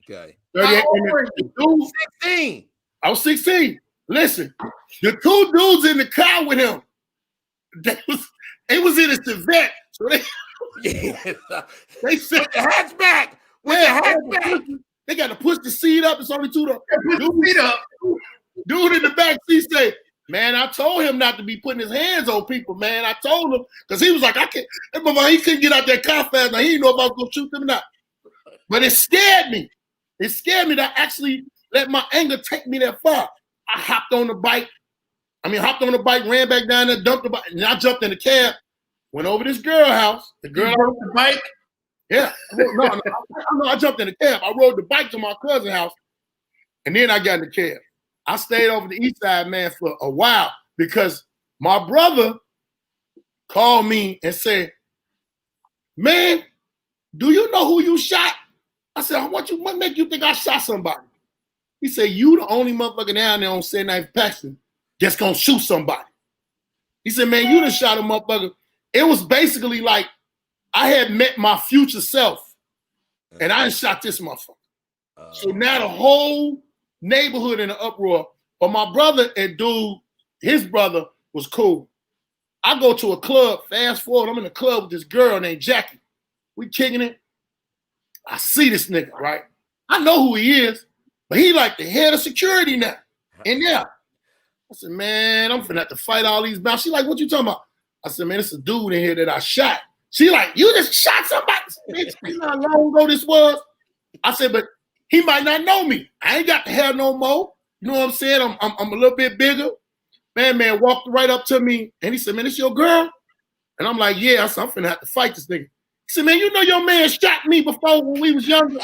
B: Okay.
A: 38.
C: How old were you?
B: 16.
A: I was 16. Listen, the two dudes in the car with him, it was in a Chevette. So they said
B: the hatchback.
A: They got to push the seat up. It's only two.
C: Put the seat up.
A: Dude in the back seat say, "Man, I told him not to be putting his hands on people, man. I told him." Because he was like, he couldn't get out that car fast. Now, he didn't know if I was going to shoot them or not. But it scared me. It scared me to actually let my anger take me that far. I hopped on the bike, ran back down there, dumped the bike, and I jumped in the cab, went over this girl house. The girl on the bike. Yeah. No, I jumped in the cab. I rode the bike to my cousin's house, and then I got in the cab. I stayed over the east side, man, for a while because my brother called me and said, "Man, do you know who you shot?" I said, "What make you think I shot somebody?" He said, "You the only motherfucker down there on St. Knife Paxton that's gonna shoot somebody." He said, "Man, you done shot a motherfucker." It was basically like I had met my future self and I done shot this motherfucker. So now the whole neighborhood in an uproar. But my brother and dude, his brother was cool. I go to a club, fast forward, I'm in a club with this girl named Jackie. We kicking it. I see this nigga, right? I know who he is, but he like the head of security now. And yeah, I said, "Man, I'm finna have to fight all these bounce." She like, "What you talking about?" I said, "Man, it's a dude in here that I shot." She like, "You just shot somebody?" Bitch, you know how long ago this was? I said, "But he might not know me. I ain't got the hair no more. You know what I'm saying? I'm a little bit bigger." Man walked right up to me and he said, "Man, this your girl?" And I'm like, "Yeah." I said, "I'm finna have to fight this nigga." He said, "Man, you know your man shot me before when we was younger."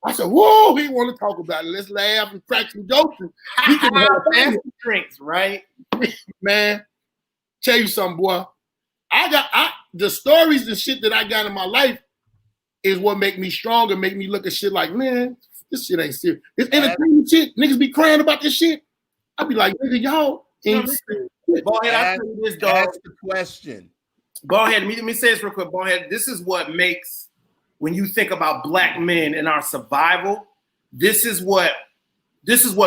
A: I said, "Whoa, he want to talk about it. Let's laugh and crack some jokes." And we can have
C: drinks, right?
A: Man, tell you something, boy. The stories and shit that I got in my life is what make me stronger, make me look at shit like, man, this shit ain't serious. It's entertainment shit. Niggas be crying about this shit. I be like, nigga, y'all ain't serious.
C: Baldhead, I'll tell you this, dog.
B: That's the question.
C: Baldhead, let me say this real quick. Baldhead, this is what makes, when you think about black men and our survival, this is what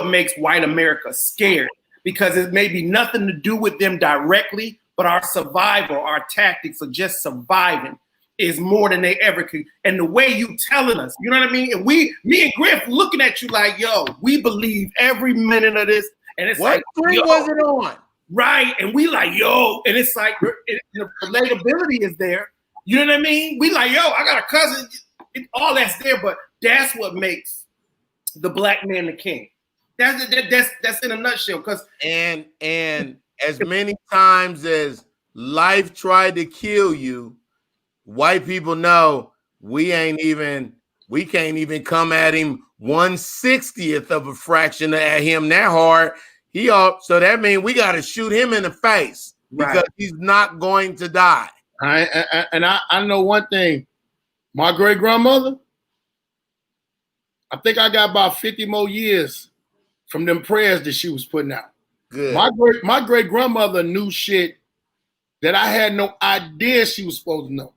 C: makes white America scared, because it may be nothing to do with them directly, but our survival, our tactics are just surviving. is more than they ever could. And the way you telling us, you know what I mean? And me and Griff looking at you like, yo, we believe every minute of this. And it's
B: what screen was it on?
C: Right. And we like, yo, and it's like the relatability is there. You know what I mean? We like, yo, I got a cousin. All that's there, but that's what makes the black man the king. That's in a nutshell. Because
B: and as many times as life tried to kill you, white people know we can't even come at him 1/60th of a fraction at him that hard. So that means we got to shoot him in the face because he's not going to die.
A: I know one thing. My great grandmother, I think I got about 50 more years from them prayers that she was putting out.
B: Good.
A: My great grandmother knew shit that I had no idea she was supposed to know.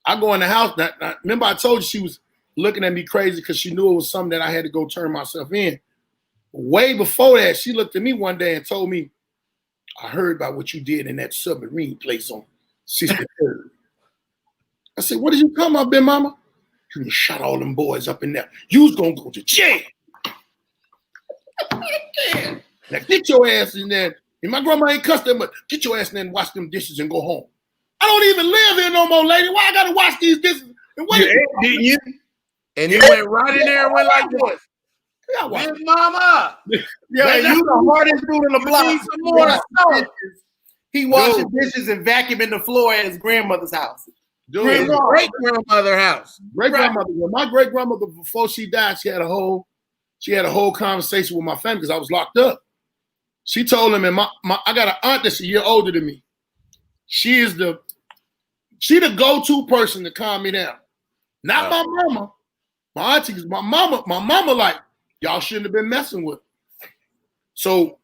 A: I go in the house. Remember, I told you she was looking at me crazy because she knew it was something that I had to go turn myself in. Way before that, she looked at me one day and told me, I heard about what you did in that submarine place on 63rd. I said, what did you come up, Big Mama? You done shot all them boys up in there. You was going to go to jail. Now get your ass in there. And my grandma ain't cussed them, but get your ass in there and wash them dishes and go home. I don't even live here no more, lady. Why I got to wash these dishes? And what
C: didn't you?
B: And you went right in there and went like this. Big Mama.
C: Yeah, you the hardest dude in the block. He washes dishes and vacuuming the floor at his grandmother's house.
B: Great grandmother's house.
A: Great grandmother. My great grandmother, before she died, she had a whole conversation with my family because I was locked up. She told him, and I got an aunt that's a year older than me. She the go-to person to calm me down. Not my mama. My auntie, because my mama like, y'all shouldn't have been messing with her. So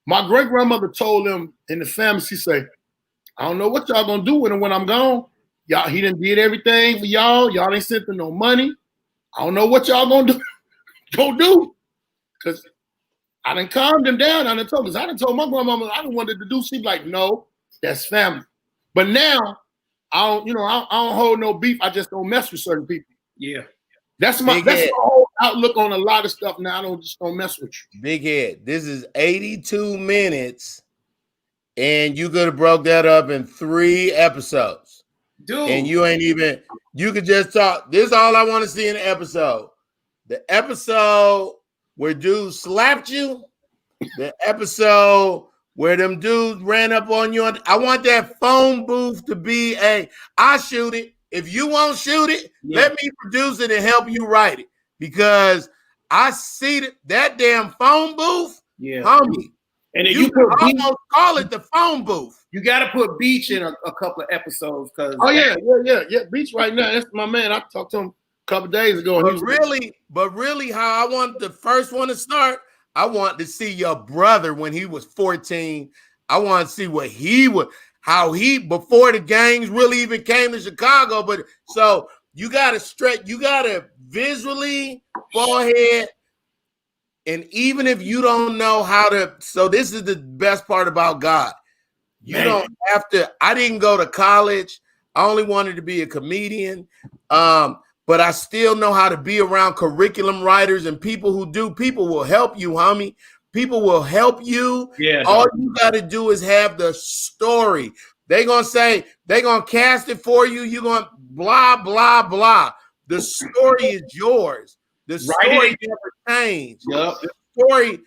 A: my great grandmother told them in the family, she say, I don't know what y'all gonna do with him when I'm gone. Y'all, he done did everything for y'all. Y'all ain't sent him no money. I don't know what y'all gonna do. Because I done calmed them down. I done told my grandmama I done wanted to do. She like, no, that's family. But now I don't hold no beef. I just don't mess with certain people.
C: Yeah.
A: That's my whole outlook on a lot of stuff now. I don't mess with you.
B: Big Head, this is 82 minutes, and you could have broke that up in 3 episodes.
C: Dude.
B: And you could just talk. This is all I want to see in the episode. The episode where dudes slapped you, the episode where them dudes ran up on you. I want that phone booth to be I shoot it. If you won't shoot it, let me produce it and help you write it. Because I see that damn phone booth, homie.
C: And then
B: you could almost call it the phone booth.
C: You got to put Beach in a couple of episodes.
A: Yeah. Beach right now. That's my man. I talked to him a couple of days ago.
B: But really, how I want the first one to start, I want to see your brother when he was 14. I want to see what he would. How he, before the gangs really even came to Chicago. But so you got to visually, Baldhead, and even if you don't know how to, so this is the best part about God. You don't have to, I didn't go to college. I only wanted to be a comedian. But I still know how to be around curriculum writers and people who do. People will help you, homie. People will help you.
C: Yeah.
B: All you got to do is have the story. They're going to cast it for you. You're going to blah, blah, blah. The story is yours. The story never changed.
A: Yep.
B: The story,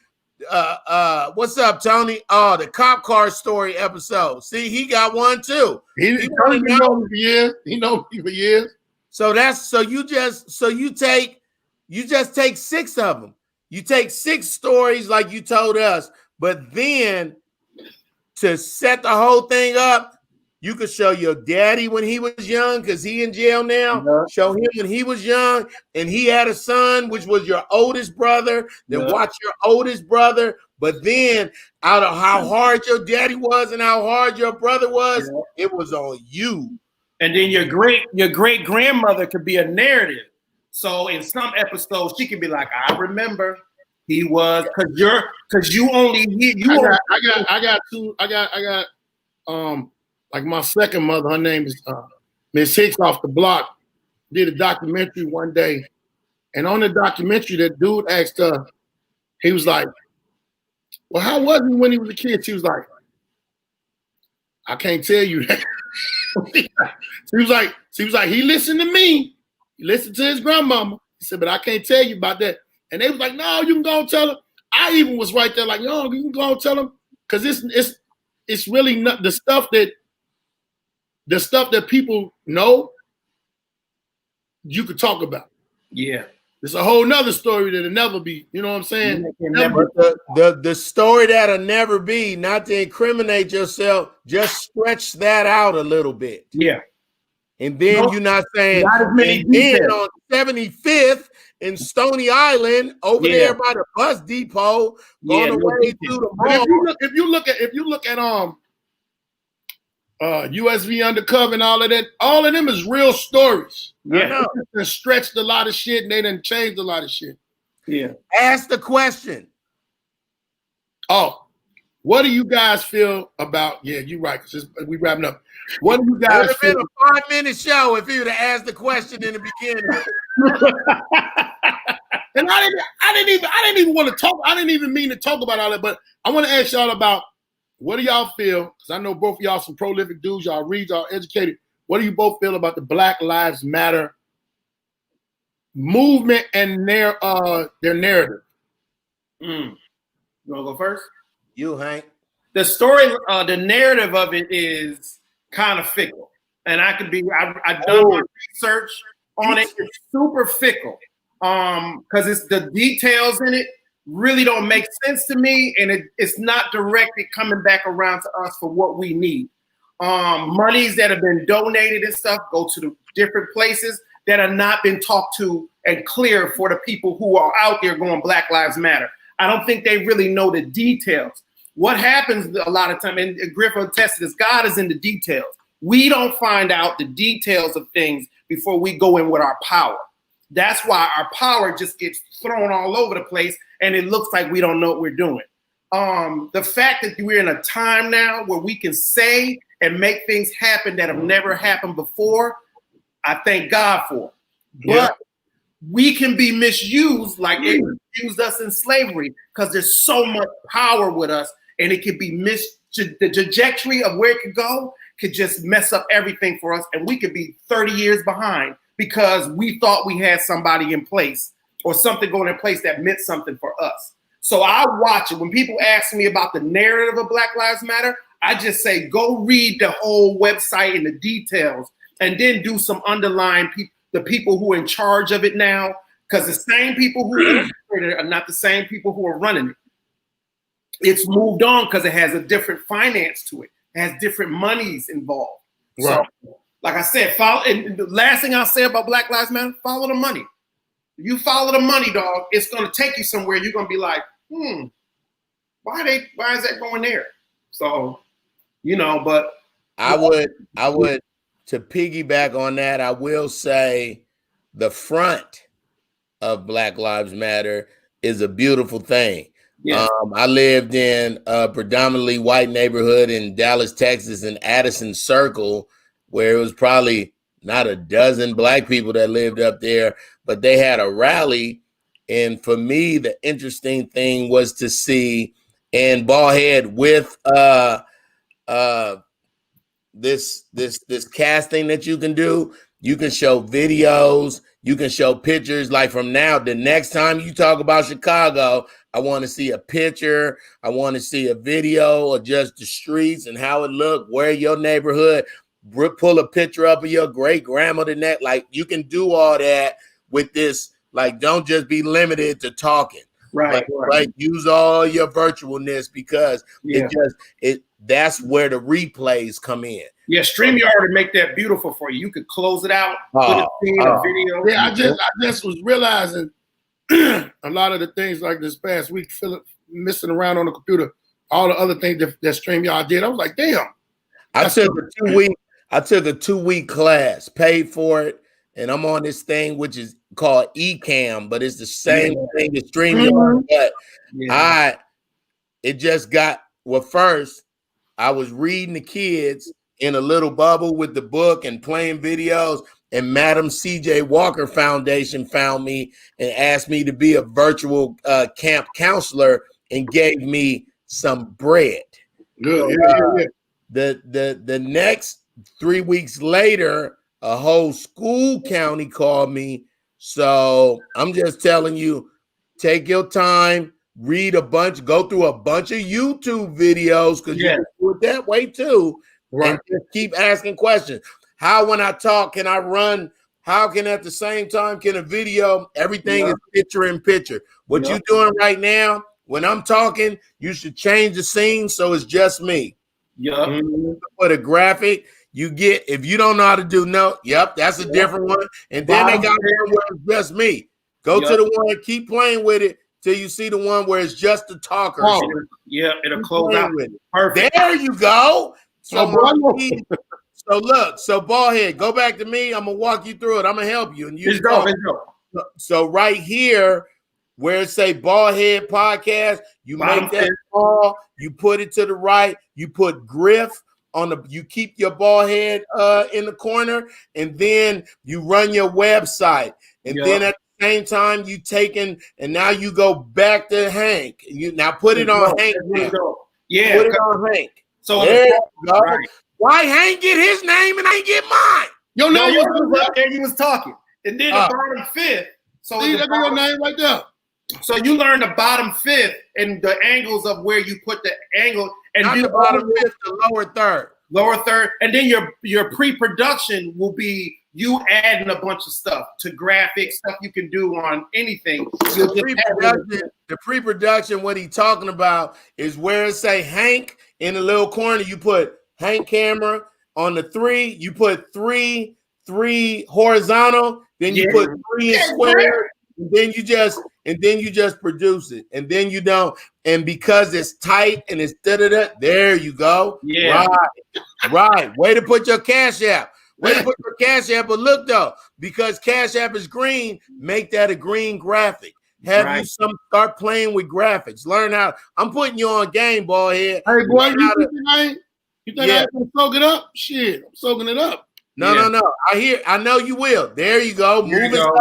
B: what's up, Tony? Oh, the cop car story episode. See, he got one too.
A: He knows me for years. He knows me for years.
B: So you just take 6 of them. You take 6 stories like you told us, but then to set the whole thing up, you could show your daddy when he was young, because he in jail now. Yeah. Show him when he was young and he had a son, which was your oldest brother. Then watch your oldest brother. But then out of how hard your daddy was and how hard your brother was, it was on you.
C: And then your great grandmother could be a narrative. So in some episodes, she could be like, I remember he was, because you only
A: I got like my second mother, her name is Miss Hicks off the block did a documentary one day, and on the documentary, that dude asked her, he was like, "Well, how was he when he was a kid?" She was like, "I can't tell you that." She was like, he listened to me. He listened to his grandmama. He said, but I can't tell you about that. And they was like, no, you can go and tell him. I even was right there like, no, you can go and tell him. Because it's really not the stuff that people know you could talk about.
C: Yeah.
A: It's a whole nother story that'll never be, you know what I'm saying?
B: The story that'll never be, not to incriminate yourself, just stretch that out a little bit.
C: Yeah.
B: And then you're not saying,
C: not as many
B: and then on 75th in Stony Island, over there by the bus depot, going away to the mall.
A: If you look at USV Undercover and all of them is real stories.
C: Yeah.
A: They stretched a lot of shit and they done changed a lot of shit.
C: Yeah.
B: Ask the question.
A: Oh, what do you guys feel about? Yeah, you're right. We wrapping up. What do you guys?
B: It would have been a 5-minute show if you would have asked the question in the beginning.
A: And I didn't even want to talk. I didn't even mean to talk about all that. But I want to ask y'all about what do y'all feel? Because I know both of y'all some prolific dudes. Y'all read, y'all educated. What do you both feel about the Black Lives Matter movement and their narrative?
C: You want to go first?
B: You, Hank.
C: The story, the narrative of it is kind of fickle. And I've done my research on it. It's super fickle. Because it's the details in it really don't make sense to me. And it's not directly coming back around to us for what we need. Monies that have been donated and stuff go to the different places that have not been talked to and clear for the people who are out there going Black Lives Matter. I don't think they really know the details. What happens a lot of time, and Griffin attested this, God is in the details. We don't find out the details of things before we go in with our power. That's why our power just gets thrown all over the place and it looks like we don't know what we're doing. The fact that we're in a time now where we can say and make things happen that have never happened before, I thank God for. But we can be misused like they used us in slavery because there's so much power with us and it can be the trajectory of where it could go could just mess up everything for us and we could be 30 years behind because we thought we had somebody in place or something going in place that meant something for us. So I watch it. When people ask me about the narrative of Black Lives Matter, I just say, go read the whole website and the details and then do some underlying the people who are in charge of it now, because the same people who are not the same people who are running it. It's moved on because it has a different finance to it. It has different monies involved. Right. So, like I said, and the last thing I'll say about Black Lives Matter, follow the money. If you follow the money, dog, it's going to take you somewhere. You're going to be like, why is that going there? So, but
B: I would to piggyback on that, I will say the front of Black Lives Matter is a beautiful thing. Yes. I lived in a predominantly white neighborhood in Dallas, Texas, in Addison Circle, where it was probably not a dozen black people that lived up there, but they had a rally. And for me, the interesting thing was to see in Baldhead with this casting that you can do. You can show videos, you can show pictures. Like from now, the next time you talk about Chicago, I want to see a picture. I want to see a video of just the streets and how it looked, where your neighborhood. Pull a picture up of your great grandmother. Like you can do all that with this. Like, don't just be limited to talking.
C: Right.
B: Like use all your virtualness because that's where the replays come in.
C: Yeah, StreamYard to make that beautiful for you. You could close it out, put a scene, a video.
A: Yeah, I just was realizing a lot of the things like this past week, messing around on the computer, all the other things that StreamYard did. I was like, damn.
B: I took a 2-week class, paid for it, and I'm on this thing which is called eCam, but it's the same thing as StreamYard. But it just got first I was reading the kids in a little bubble with the book and playing videos. And Madam C.J. Walker Foundation found me and asked me to be a virtual camp counselor and gave me some bread.
A: Good.
B: The next 3 weeks later, a whole school county called me. So I'm just telling you, take your time, read a bunch, go through a bunch of YouTube videos because you can do it that way too. Right. And just keep asking questions. How, when I talk, can I run? How can at the same time can a video? Everything is picture in picture. What you're doing right now, when I'm talking, you should change the scene so it's just me. Put a graphic. You get, if you don't know how to do that's a different one. And then they got one where it's just me. Go to the one, keep playing with it till you see the one where it's just the talker.
C: It'll close out.
B: Perfect. There you go. So Baldhead, go back to me. I'm gonna walk you through it. I'm gonna help you. And you so right here, where it say Baldhead Podcast, you make that ball, you put it to the right, you put Griff on the, you keep your Baldhead in the corner, and then you run your website, and then at the same time you taking, and now you go back to Hank. You now put it on Hank. Put it on Hank. So there you go. Right. Why Hank get his name and I get mine?
C: Your name was up there. You was talking, and then the bottom fifth. So
A: see, that's your name right there.
C: So you learn the bottom fifth and the angles of where you put the angle, and
B: not the bottom fifth, the
C: lower third, and then your pre-production will be you adding a bunch of stuff to graphics, stuff you can do on anything.
B: The pre-production, what he talking about is where it say Hank in the little corner. You put Hank camera on the 3. You put three horizontal. Then you put 3 in square. And then you just produce it, and then you don't. And because it's tight and it's there you go. Right. Way to put your Cash App. But look though, because Cash App is green, make that a green graphic. Have you start playing with graphics. Learn how. I'm putting you on game, Baldhead.
A: Hey boy, you think I can soak it up? Shit, I'm soaking it up.
B: No. I know you will. There you go. Move it up.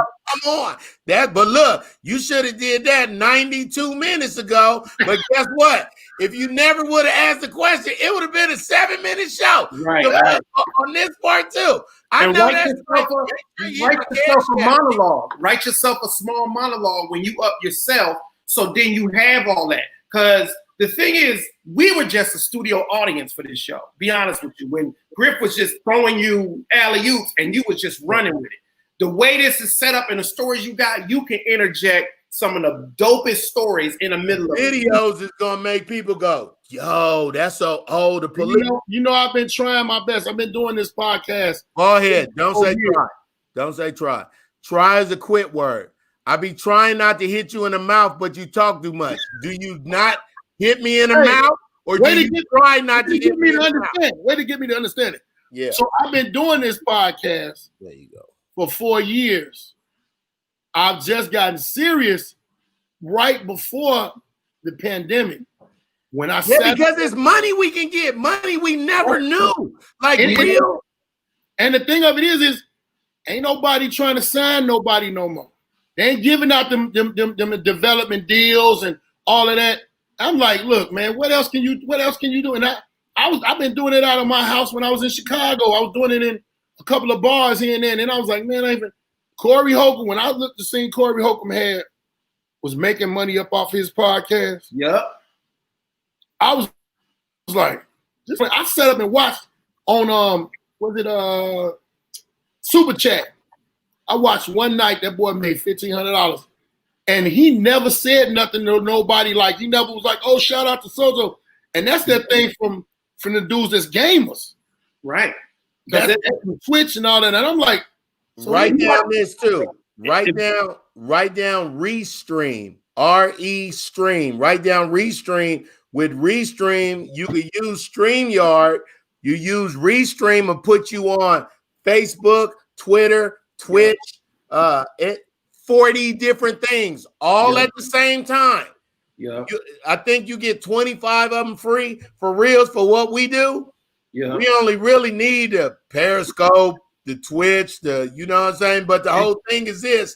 B: Come on. But look, you should have did that 92 minutes ago. But guess what? If you never would have asked the question, it would have been a 7-minute show. Right. On this part too. I know
C: write yourself a monologue. Write yourself a small monologue when you up yourself. So then you have all that. Because the thing is, we were just a studio audience for this show. Be honest with you. When Griff was just throwing you alley-oops and you was just running with it. The way this is set up and the stories you got, you can interject some of the dopest stories in the middle of
B: videos is gonna make people go, yo, that's so old.
A: You know, I've been trying my best. I've been doing this podcast.
B: Go ahead. Don't say try. Don't say try. Try is a quit word. I be trying not to hit you in the mouth, but you talk too much. Do you not hit me in the mouth? Or do you try not to hit me in the mouth?
A: Way to get me to understand it.
B: Yeah.
A: So I've been doing this podcast.
B: There you go.
A: For 4 years. I've just gotten serious right before the pandemic. When I
B: because it's money we can get, money we never knew. Like real.
A: And the thing of it is ain't nobody trying to sign nobody no more. They ain't giving out them development deals and all of that. I'm like, look, man, what else can you do? And I've been doing it out of my house when I was in Chicago. I was doing it in a couple of bars here and there. And I was like, man, Corey Holcomb, when I looked to see Corey Holcomb was making money up off his podcast.
C: Yep.
A: I was like, I sat up and watched on Super Chat. I watched one night, that boy made $1,500. And he never said nothing to nobody. Like, he never was like, oh, shout out to Sozo. And that's that thing from the dudes that's gamers.
C: Right.
A: That's Twitch and all that. And I'm like,
B: so write down this too. Write down Restream. R-E-Stream. Write down Restream. With Restream, you can use StreamYard. You use Restream and put you on Facebook, Twitter, Twitch, 40 different things, all at the same time.
C: Yeah.
B: I think you get 25 of them free for reals for what we do.
C: Yeah.
B: We only really need the Periscope, the Twitch, you know what I'm saying? But the whole thing is this,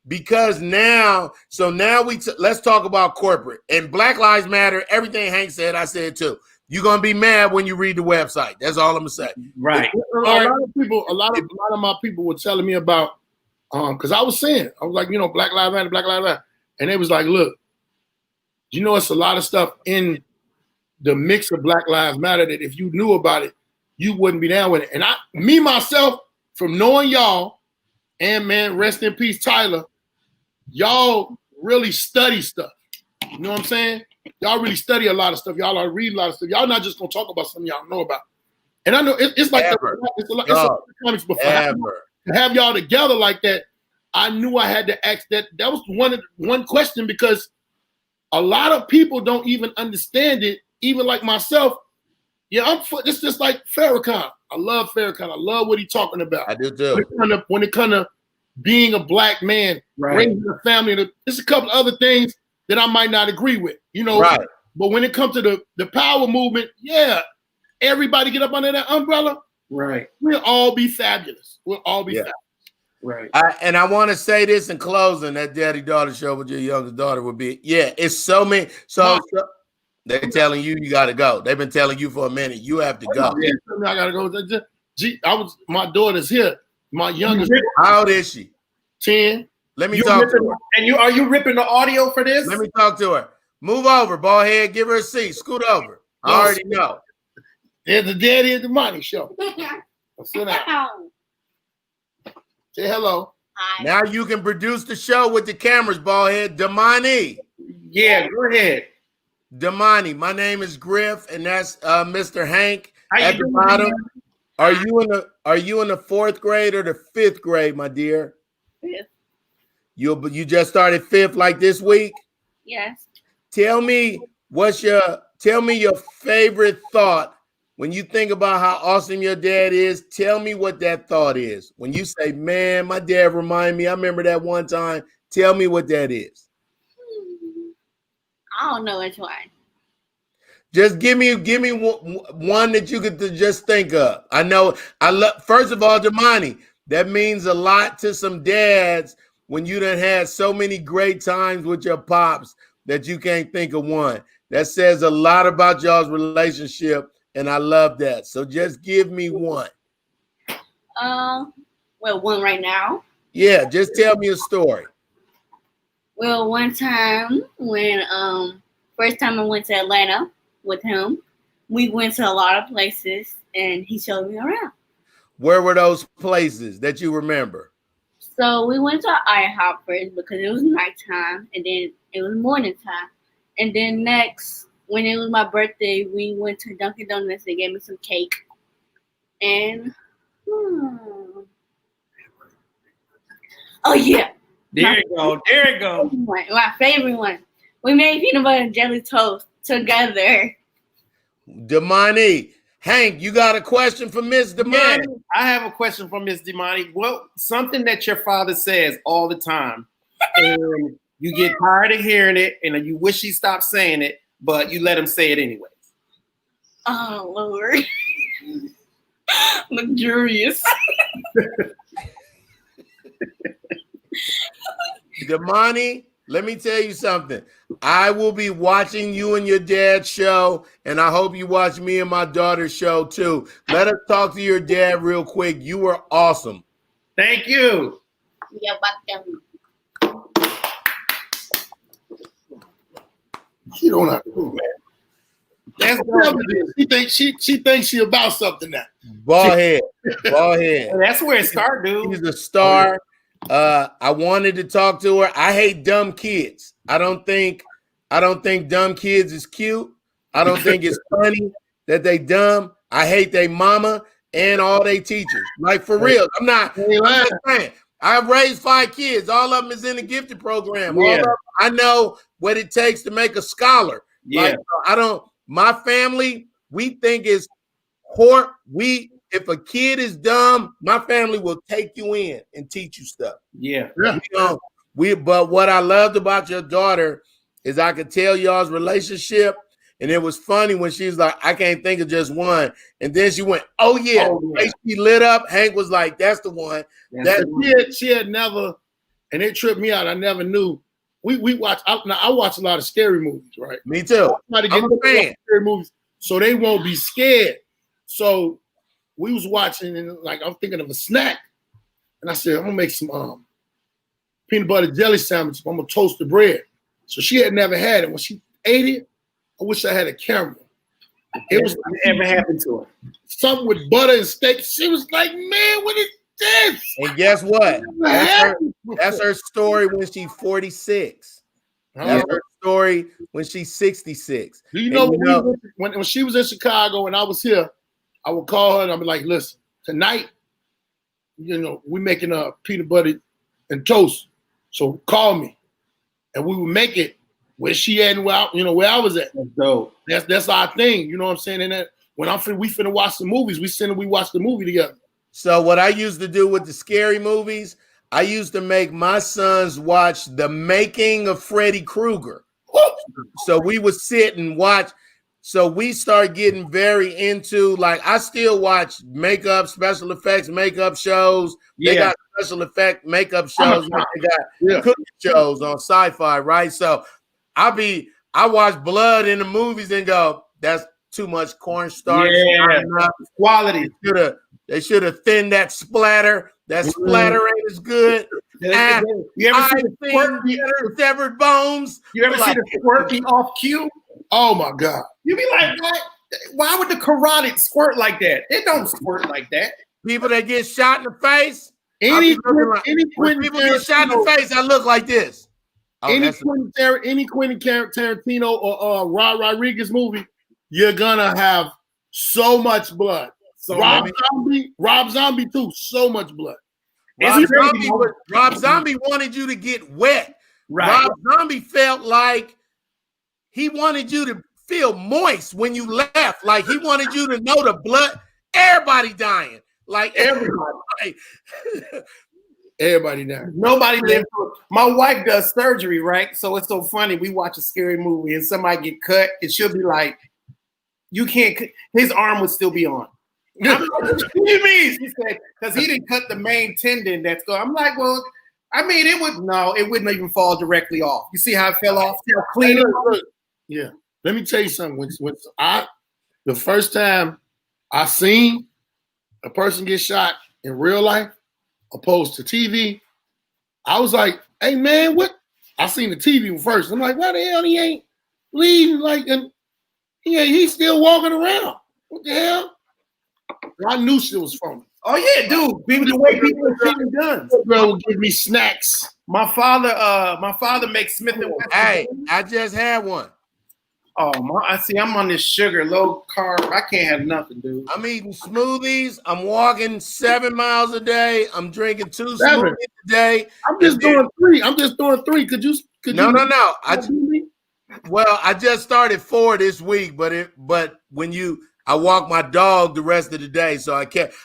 B: because now let's talk about corporate. And Black Lives Matter, everything Hank said, I said too. You're going to be mad when you read the website. That's all I'm going to say.
C: Right.
A: A lot of my people were telling me about, because I was like, Black Lives Matter, Black Lives Matter. And they was like, look, it's a lot of stuff in the mix of Black Lives Matter that if you knew about it, you wouldn't be down with it. And myself, from knowing y'all, and man, rest in peace, Tyler, y'all really study stuff. You know what I'm saying? Y'all really study a lot of stuff. Y'all are read a lot of stuff. Y'all not just gonna talk about something y'all know about. And I know it's like it's a lot of comics before. To have y'all together like that, I knew I had to ask that. That was one question, because a lot of people don't even understand it. Even like myself, it's just like Farrakhan. I love Farrakhan. I love what he's talking about.
B: I do too.
A: When it comes to being a black man, raising a family, there's a couple other things that I might not agree with, Right. But when it comes to the power movement, everybody get up under that umbrella.
C: Right.
A: We'll all be fabulous. We'll all be fabulous.
C: Right.
B: And I want to say this in closing, that daddy-daughter show with your youngest daughter would be, it's so many. So they're telling you got to go. They've been telling you for a minute. You have to go.
A: I got to go. My daughter's here. My youngest.
B: How old is she?
A: 10.
B: Let me talk to her.
C: And are you ripping the audio for this?
B: Let me talk to her. Move over, Baldhead. Give her a seat. Scoot over. I already know.
A: There's the Daddy of the Money show. Sit down. Say hello.
D: Hi.
B: Now you can produce the show with the cameras, Baldhead. Damani.
C: Yeah, go ahead.
B: Damani. My name is Griff, and that's Mr. Hank
C: How
B: at the bottom. Are you in the fourth grade or the fifth grade, my dear?
D: Fifth.
B: You just started fifth like this week?
D: Yes.
B: Tell me your favorite thought when you think about how awesome your dad is. Tell me what that thought is. When you say, man, my dad reminded me, I remember that one time. Tell me what that is.
D: I don't know which one.
B: Just give me one that you could just think of. I know first of all, Damani, that means a lot to some dads when you done had so many great times with your pops that you can't think of one. That says a lot about y'all's relationship, and I love that. So just give me one.
D: One right now.
B: Yeah, just tell me a story.
D: Well, one time when first time I went to Atlanta with him, we went to a lot of places and he showed me around.
B: Where were those places that you remember?
D: So we went to IHOP first because it was nighttime, and then it was morning time. And then next, when it was my birthday, we went to Dunkin' Donuts. They gave me some cake. And oh yeah.
C: There you go.
D: My favorite one. We made peanut butter and jelly toast together.
B: Damani. Hank, you got a question for Miss Damani?
C: Yeah, I have a question for Miss Damani. Well, something that your father says all the time, and you get tired of hearing it, and you wish he stopped saying it, but you let him say it anyways.
D: Oh, Lord. Luxurious.
B: Damani, let me tell you something. I will be watching you and your dad's show, and I hope you watch me and my daughter's show too. Let us talk to your dad real quick. You were awesome.
C: Thank you.
D: You're welcome.
A: She don't have to do that. She thinks she about something now.
B: Baldhead.
C: That's where it started, dude.
B: She's a star. I wanted to talk to her. I hate dumb kids. I don't think dumb kids is cute. I don't think it's funny that they dumb. I hate they mama and all they teachers. Like, for real. I'm not saying. I raised 5 kids. All of them is in the gifted program.
C: Yeah.
B: All of them, I know what it takes to make a scholar.
C: Yeah.
B: Like, my family, we think is if a kid is dumb, my family will take you in and teach you stuff.
C: Yeah.
B: But what I loved about your daughter is I could tell y'all's relationship And it was funny when she was like, I can't think of just one. And then she went, oh yeah. She lit up. Hank was like, that's the one.
A: She had never, and it tripped me out. I never knew. We watch. I watch a lot of scary movies, right?
B: Me too. I'm a fan.
A: Scary movies, so they won't be scared. So we was watching, and like I'm thinking of a snack, and I said I'm gonna make some peanut butter jelly sandwiches. I'm gonna toast the bread. So she had never had it. When she ate it, I wish I had a camera. It was
C: ever happened to her.
A: Something with butter and steak. She was like, man, what is this?
B: And guess what? That's her story when she's 46. That's her story when she's 66.
A: Do you know, when she was in Chicago and I was here, I would call her and I'd be like, listen, tonight, we're making a peanut butter and toast. So call me. And we would make it where she at and where I was at.
C: That's dope.
A: That's our thing. You know what I'm saying? And that when we finna watch the movies, we watch the movie together.
B: So what I used to do with the scary movies, I used to make my sons watch The Making of Freddy Krueger. So we would sit and watch. So we start getting very into, like, I still watch special effects makeup shows. They got special effect makeup shows. Like they got cooking shows on Sci-Fi, right? So I watch blood in the movies and go, that's too much cornstarch.
C: Yeah, quality.
B: They should have thinned that splatter. That splatter ain't as good.
C: You ever see the squirty
B: severed bones?
C: You ever see the squirty off cue?
A: Oh my God!
C: You be like, what? Why would the carotid squirt like that? It don't squirt like that.
B: People that get shot in the face.
A: When
B: people get shot in the face, I look like this.
A: Any Quentin Tarantino or Rodriguez movie, you're gonna have so much blood. So Rob Zombie too, so much blood.
B: Rob Zombie wanted you to get wet.
C: Right.
B: Rob Zombie felt like he wanted you to feel moist when you left. Like he wanted you to know the blood. Everybody dying. Like everybody.
A: Everybody dying.
C: Nobody lived through it. My wife does surgery, right? So it's so funny. We watch a scary movie and somebody get cut, and she'll be like, you can't, his arm would still be on. What do you mean? She said, because he didn't cut the main tendon that's going. I'm like, well, I mean, it wouldn't even fall directly off. You see how it fell off? See how clean it was?
A: Yeah. Let me tell you something. The first time I seen a person get shot in real life opposed to TV, I was like, hey man, what? I seen the TV first. I'm like, why the hell he ain't leaving? Like, and he's still walking around. What the hell? I knew shit was phony.
C: Oh yeah, dude. The way people are shooting guns.
A: Bro would give me snacks.
C: My father makes Smith and Wesson.
B: Hey, I just had one.
C: Oh, I'm on this sugar, low carb. I can't have nothing, dude.
B: I'm eating smoothies. I'm walking 7 miles a day. I'm drinking 2 smoothies a day.
A: I'm just doing 3. Could you?
B: No. I just started 4 this week, but I walk my dog the rest of the day, so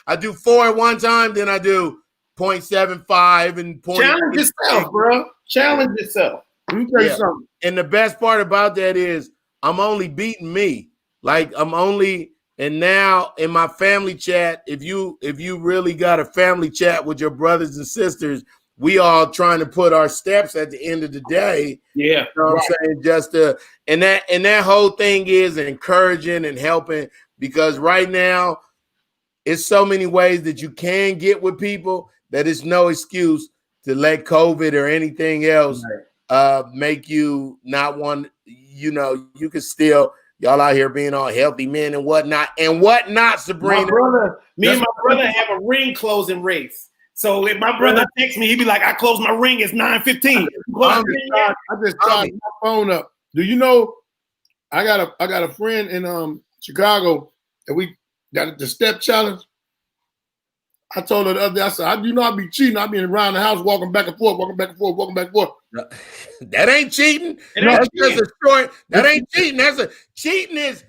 B: I do 4 at one time, then I do 0.75 and 0.8.
C: Challenge yourself, bro. Challenge yourself.
A: Let me tell you something.
B: And the best part about that is I'm only beating me. Like and now in my family chat, if you really got a family chat with your brothers and sisters, we all trying to put our steps at the end of the day.
C: Yeah.
B: You know what I'm saying? And that whole thing is encouraging and helping, because right now it's so many ways that you can get with people that it's no excuse to let COVID or anything else make you not want, you can still, y'all out here being all healthy men and whatnot, Sabrina.
C: Me and my brother have a ring closing race. So if my brother texts me, he'd be like, I closed my ring, it's 9:15.
A: I just charged my phone up. Do you know I got a friend in Chicago that we got the step challenge? I told her the other day, I said, I be cheating. I be around the house walking back and forth.
B: That ain't cheating. That's just a short. That ain't cheating. Cheating is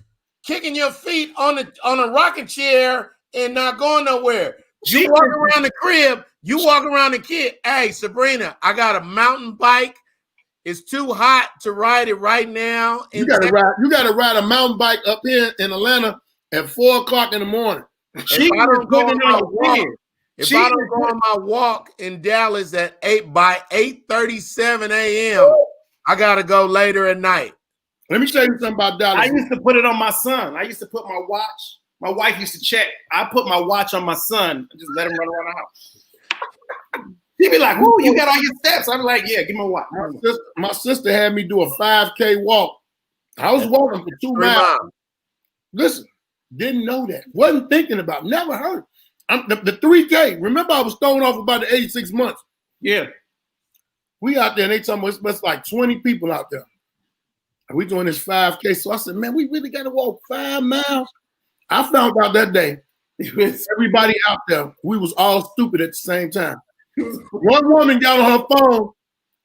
B: kicking your feet on a rocking chair and not going nowhere. You walk around the crib. You walk around the kid. Hey, Sabrina, I got a mountain bike It's too hot to ride it right now.
A: You gotta ride a mountain bike up here in Atlanta at 4:00 in the morning.
B: If I don't go on my walk in Dallas at 8:37 a.m., I gotta go later at night.
A: Let me tell you something about Dallas.
C: I used to put it on my son. I used to put my watch. My wife used to check. I put my watch on my son and just let him run around the house. He'd be like, "Whoa, you got all your steps." I'd be like, "Yeah, give me a watch."
A: My sister had me do a 5K walk. I was walking for 2 miles. Listen, didn't know that. Wasn't thinking about it. Never heard. The 3K. Remember, I was thrown off about the 86 months.
C: Yeah.
A: We out there, and they told me it's like 20 people out there. And we doing this 5K. So I said, man, we really got to walk 5 miles. I found out that day, everybody out there, we was all stupid at the same time. One woman got on her phone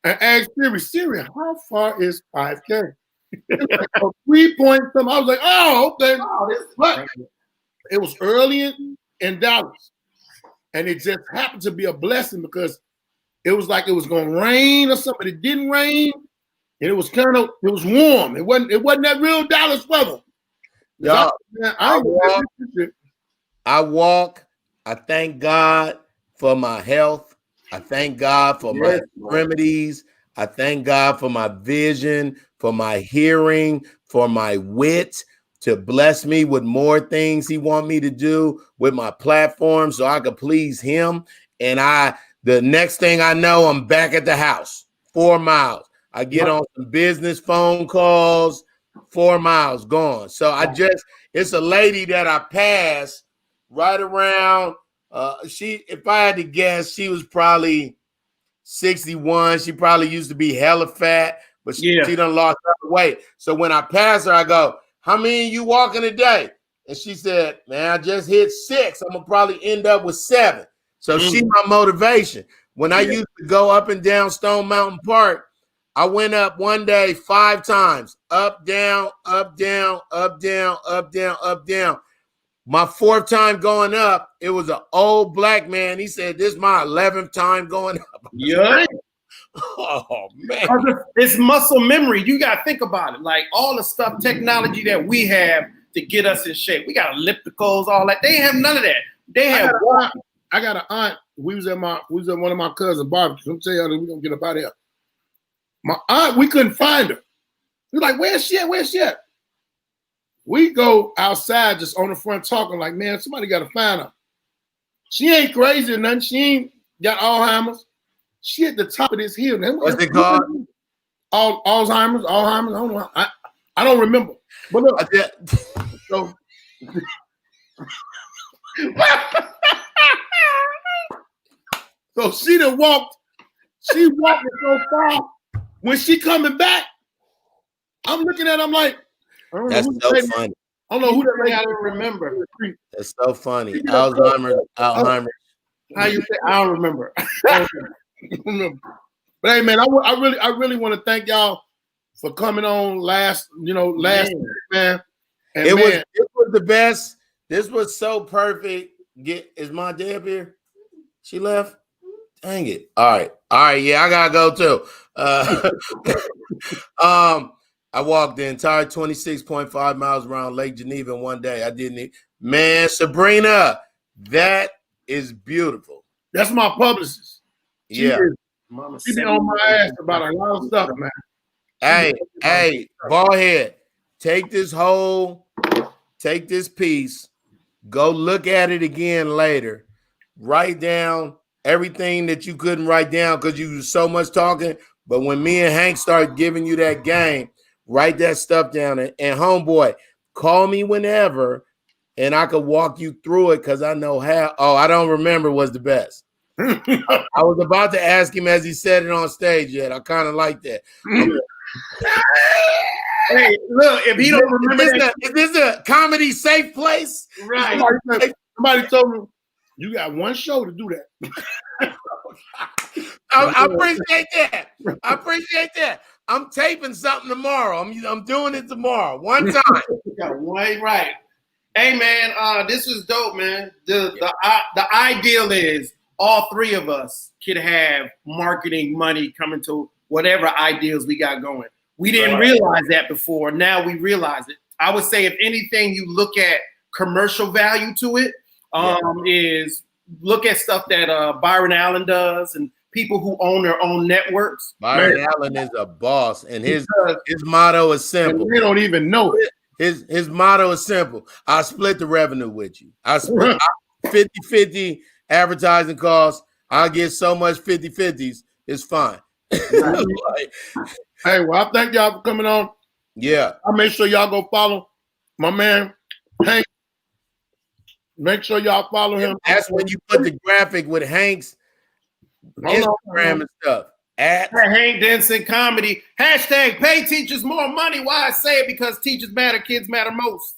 A: and asked Siri, how far is 5K? Like 3 point something. I was like, oh, okay. But it was early in Dallas. And it just happened to be a blessing because it was like it was going to rain or something. It didn't rain. And it was warm. It wasn't that real Dallas weather.
B: Y'all, I walk. I thank God for my health. I thank God for my extremities. I thank God for my vision, for my hearing, for my wit, to bless me with more things he want me to do with my platform so I could please him. And the next thing I know, I'm back at the house, 4 miles. I get on some business phone calls, 4 miles gone. So it's a lady that I passed right around. If I had to guess, she was probably 61. She probably used to be hella fat, but she done lost her weight. So when I pass her, I go, how many you walking a day? And she said, man, I just hit 6. I'm gonna probably end up with 7. So she my motivation. When I used to go up and down Stone Mountain Park, I went up one day 5 times, up, down, up, down, up, down, up, down, up, down. My 4th time going up, it was an old black man. He said, this is my 11th time going up.
C: Yeah.
B: Oh, man.
C: It's muscle memory. You got to think about it. Like all the stuff, technology that we have to get us in shape. We got ellipticals, all that. They have none of that. They have
A: I got an aunt. We was at one of my cousins' barbecues. I'm telling you, we're going to get up out of here. My aunt, we couldn't find her. We're like, where's she at? Where's she at? We go outside just on the front talking like, man, somebody got to find her. She ain't crazy or nothing. She ain't got Alzheimer's. She at the top of this hill.
B: What's it called?
A: Alzheimer's. I don't know. I don't remember. But look, so so she done walked. She walking so far. When she coming back, I'm looking at her, I'm like,
B: that's so funny.
C: I don't know who that lady I don't remember.
B: That's so funny. Alzheimer's.
C: How you say? I don't remember.
A: But hey, man, I really want to thank y'all for coming on last week, man. And
B: it was the best. This was so perfect. Is my day up here? She left. Dang it. All right. Yeah, I gotta go too. I walked the entire 26.5 miles around Lake Geneva in one day. Man, Sabrina, that is beautiful.
A: That's my publicist. She be on my ass about a lot of stuff, man.
B: Hey, Baldhead, take this piece, go look at it again later. Write down everything that you couldn't write down because you was so much talking. But when me and Hank start giving you that game, write that stuff down. And homeboy, call me whenever, and I could walk you through it because I know how. Oh, I don't remember was the best. I was about to ask him as he said it on stage yet. I kind of like that.
C: Hey, look, if he don't remember
B: is this a comedy safe place?
C: Right.
A: Somebody told me, you got one show to do that.
C: I appreciate that. I'm taping something tomorrow. I'm doing it tomorrow. One time. Right. Hey man, this is dope, man. The ideal is all 3 of us could have marketing money coming to whatever ideas we got going. We didn't realize that before. Now we realize it. I would say if anything, you look at commercial value to it, is look at stuff that Byron Allen does and people who own their own networks.
B: Byron Allen is a boss, and his motto is simple.
A: They don't even know it.
B: His motto is simple. I split the revenue with you. I split 50-50 advertising costs. I'll get so much 50-50s. It's fine.
A: Hey, well, I thank y'all for coming on.
B: Yeah.
A: I'll make sure y'all go follow my man, Hank. Make sure y'all follow him.
B: That's when you put the graphic with Hank's Instagram and stuff. At
C: Hank Denson Comedy. Hashtag pay teachers more money. Why I say it? Because teachers matter, kids matter most.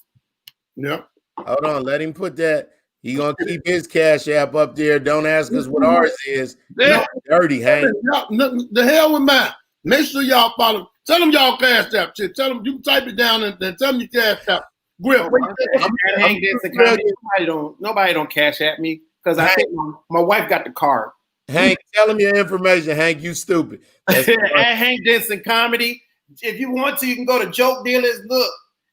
A: Yeah.
B: Hold on, let him put that. He gonna keep his Cash App up there. Don't ask us what ours is.
A: Yeah.
B: Dirty, Hank.
A: The hell with mine. Make sure y'all follow. Tell them y'all Cash App shit. Tell them you type it down and then tell them your Cash App. Grip.
C: Hank Denson Comedy. Nobody don't cash at me because I think my wife got the card.
B: Hank, tell him your information, Hank. You stupid.
C: At Hank Denson Comedy. If you want to, you can go to Joke Dealers. Look,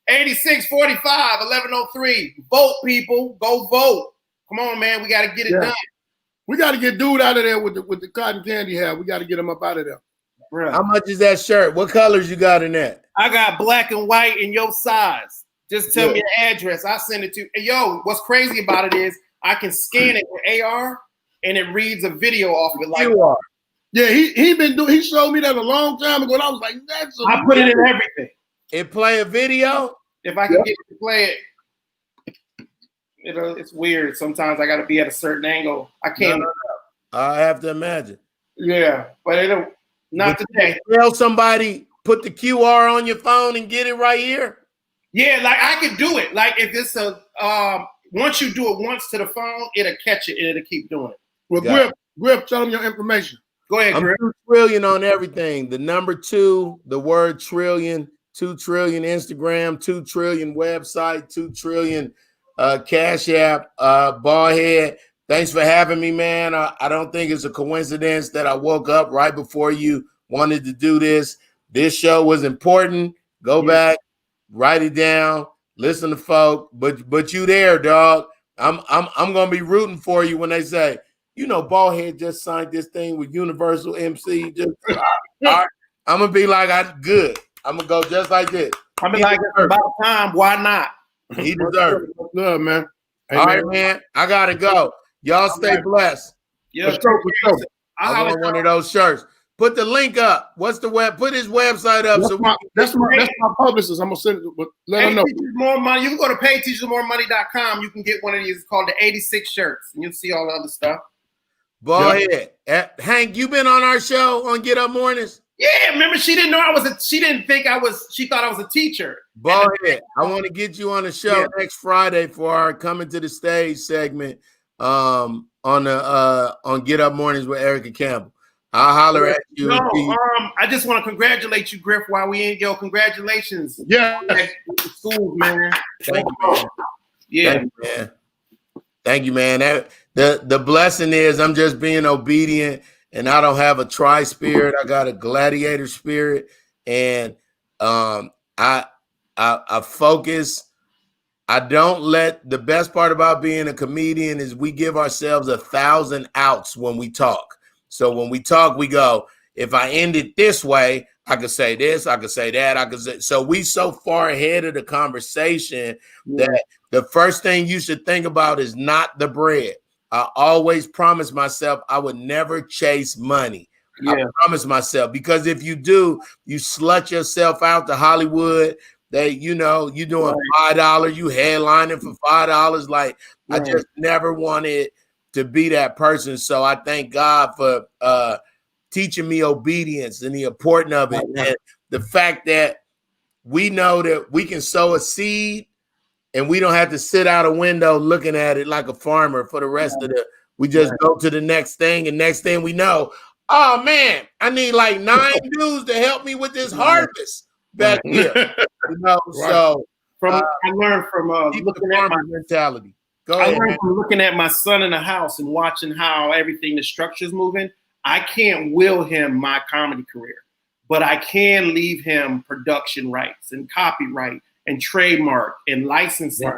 C: 8645 1103. Vote, people. Go vote. Come on, man. We got to get it done.
A: We got to get dude out of there with the cotton candy hat. We got to get him up out of there.
C: Right.
B: How much is that shirt? What colors you got in that?
C: I got black and white in your size. Just tell me your address. I'll send it to you. Hey, yo, what's crazy about it is I can scan it with AR and it reads a video off of it. Like
B: you are.
A: Yeah, he showed me that a long time ago, and I was like,
C: I put it in everything.
B: It play a video?
C: If I can get it to play it, it's weird. Sometimes I gotta be at a certain angle. I can't.
B: No. I have to imagine.
C: Yeah, but it'll not today.
B: Tell somebody, put the QR on your phone and get it right here.
C: Yeah, like I could do it. Like if it's a once you do it once to the phone, it'll catch it and it'll keep doing it.
A: Well, Grip, tell them your information.
C: Go ahead,
B: I'm
C: Grip.
B: 2 trillion on everything. The number 2, the word trillion, 2 trillion Instagram, 2 trillion website, 2 trillion Cash App, Baldhead. Thanks for having me, man. I don't think it's a coincidence that I woke up right before you wanted to do this. This show was important. Go back. Write it down, listen to folk, but you there, dog. I'm gonna be rooting for you when they say, Baldhead just signed this thing with Universal MC. Just all right. I'm gonna be like, good. I'm gonna go just like this.
C: I'm like, it's about time. Why not?
B: He deserves it.
A: Good, man. Hey,
B: all right, man. I gotta go. Y'all stay blessed.
C: Yeah,
B: I want one of those shirts. Put the link up. What's the web? Put his website up.
A: That's my publicist. I'm gonna send it. But let them know.
C: More money. You can go to payteachersmoremoney.com. You can get one of these. It's called the 86 shirts, and you'll see all the other stuff.
B: Baldhead. Hank, you been on our show on Get Up Mornings?
C: Yeah, remember she didn't know she didn't think I was. She thought I was a teacher.
B: Baldhead. I want to get you on the show next Friday for our Coming to the Stage segment. On Get Up Mornings with Erica Campbell. I'll holler at you.
C: No, I just want to congratulate you, Griff, while we in. Yo, congratulations.
A: Yeah.
C: Schools, man.
B: Thank you, man.
C: Yeah.
B: Thank you, man. The blessing is I'm just being obedient, and I don't have a tri-spirit. I got a gladiator spirit, and I focus. I don't let the best part about being a comedian is we give ourselves 1,000 outs when we talk. So when we talk, we go, if I end it this way, I could say this, I could say that, I could say. So we so far ahead of the conversation that the first thing you should think about is not the bread. I always promise myself I would never chase money. I promise myself, because if you do, you slut yourself out to Hollywood. You doing $5, you headlining for $5. Like I just never wanted to be that person. So I thank God for teaching me obedience and the importance of it. And the fact that we know that we can sow a seed and we don't have to sit out a window looking at it like a farmer for the rest of we just go to the next thing, and next thing we know, oh man, I need like 9 dudes to help me with this harvest back here. So I
C: learned from looking at my
B: mentality.
C: I learned from looking at my son in the house and watching how everything, the structure's moving. I can't will him my comedy career. but I can leave him production rights and copyright and trademark and licensing.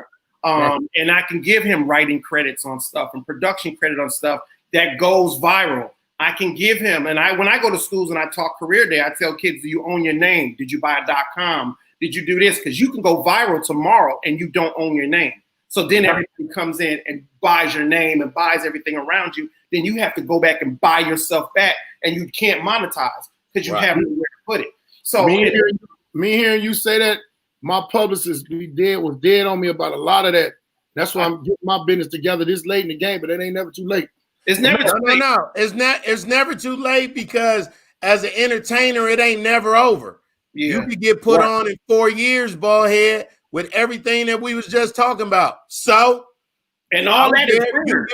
A: Right.
C: And I can give him writing credits on stuff and production credit on stuff that goes viral. I can give him, and when I go to schools and I talk career day, I tell kids, do you own your name? Did you buy a .com? Did you do this? Because you can go viral tomorrow and you don't own your name. So then everybody comes in and buys your name and buys everything around you. Then you have to go back and buy yourself back, and you can't monetize because you have nowhere to put it. So
A: me hearing you say that, my publicist was dead on me about a lot of that. That's why I'm getting my business together this late in the game, but it ain't never too late.
C: It's never too late.
B: No. It's never too late because as an entertainer, it ain't never over.
C: Yeah.
B: You could get put on in 4 years, Baldhead, with everything that we was just talking about. So,
C: and all that is real.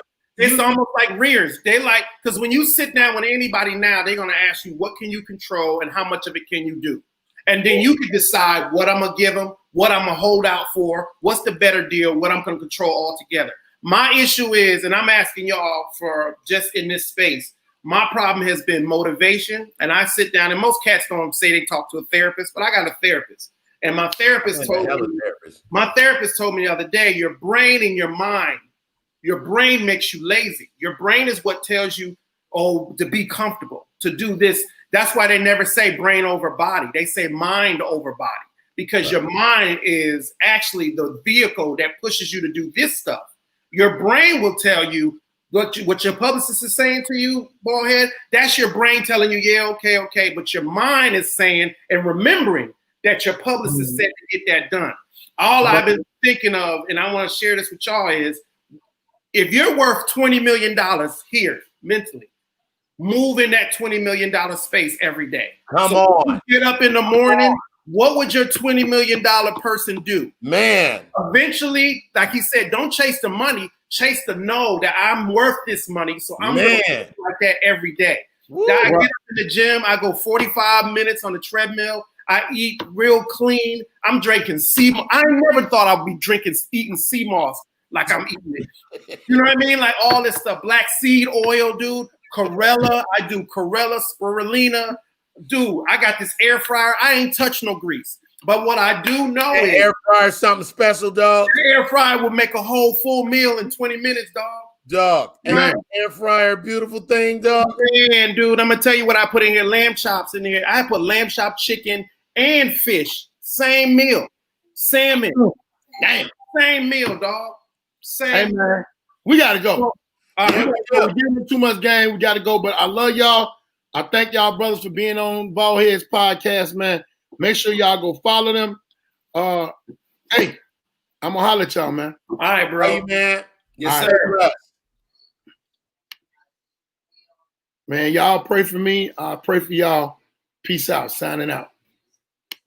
C: It's almost like rears. They like, because when you sit down with anybody now, they're going to ask you, what can you control and how much of it can you do? And then you can decide what I'm going to give them, what I'm going to hold out for, what's the better deal, what I'm going to control altogether. My issue is, and I'm asking y'all for just in this space, my problem has been motivation. And I sit down, and most cats don't say they talk to a therapist, but I got a therapist. And my therapist told me the other day, your brain and your mind, your brain makes you lazy. Your brain is what tells you, to be comfortable, to do this. That's why they never say brain over body. They say mind over body, because your mind is actually the vehicle that pushes you to do this stuff. Your brain will tell you what your publicist is saying to you, Baldhead. That's your brain telling you, yeah, okay. But your mind is saying and remembering that your publicist said to get that done. All I've been thinking of, and I want to share this with y'all, is if you're worth $20 million here mentally, move in that $20 million space every day.
B: Come on.
C: Get up in the morning. What would your $20 million person do?
B: Man.
C: Eventually, like he said, don't chase the money, chase the know that I'm worth this money. So I'm going to do like that every day. I get up in the gym. I go 45 minutes on the treadmill. I eat real clean. I'm drinking sea moss. I never thought I'd be eating sea moss like I'm eating it. You know what I mean? Like all this stuff. Black seed oil, dude. Chlorella. I do chlorella, spirulina. Dude, I got this air fryer. I ain't touch no grease. But what I do know is
B: air fryer something special, dog.
C: The air fryer will make a whole full meal in 20 minutes, dog.
B: And air fryer, beautiful thing, dog.
C: Man, dude, I'm gonna tell you what I put in here. Lamb chops in here. I put lamb chop, chicken, and fish. Same meal. Salmon. Damn. Same meal, dog. Same.
A: Hey, man. We gotta go. We're giving too much game. We gotta go. But I love y'all. I thank y'all brothers for being on Baldhead's podcast, man. Make sure y'all go follow them. Hey, I'm gonna holler at y'all, man.
C: All right, bro.
B: Hey, man.
C: Yes, sir.
A: Man, y'all pray for me. I pray for y'all. Peace out. Signing out.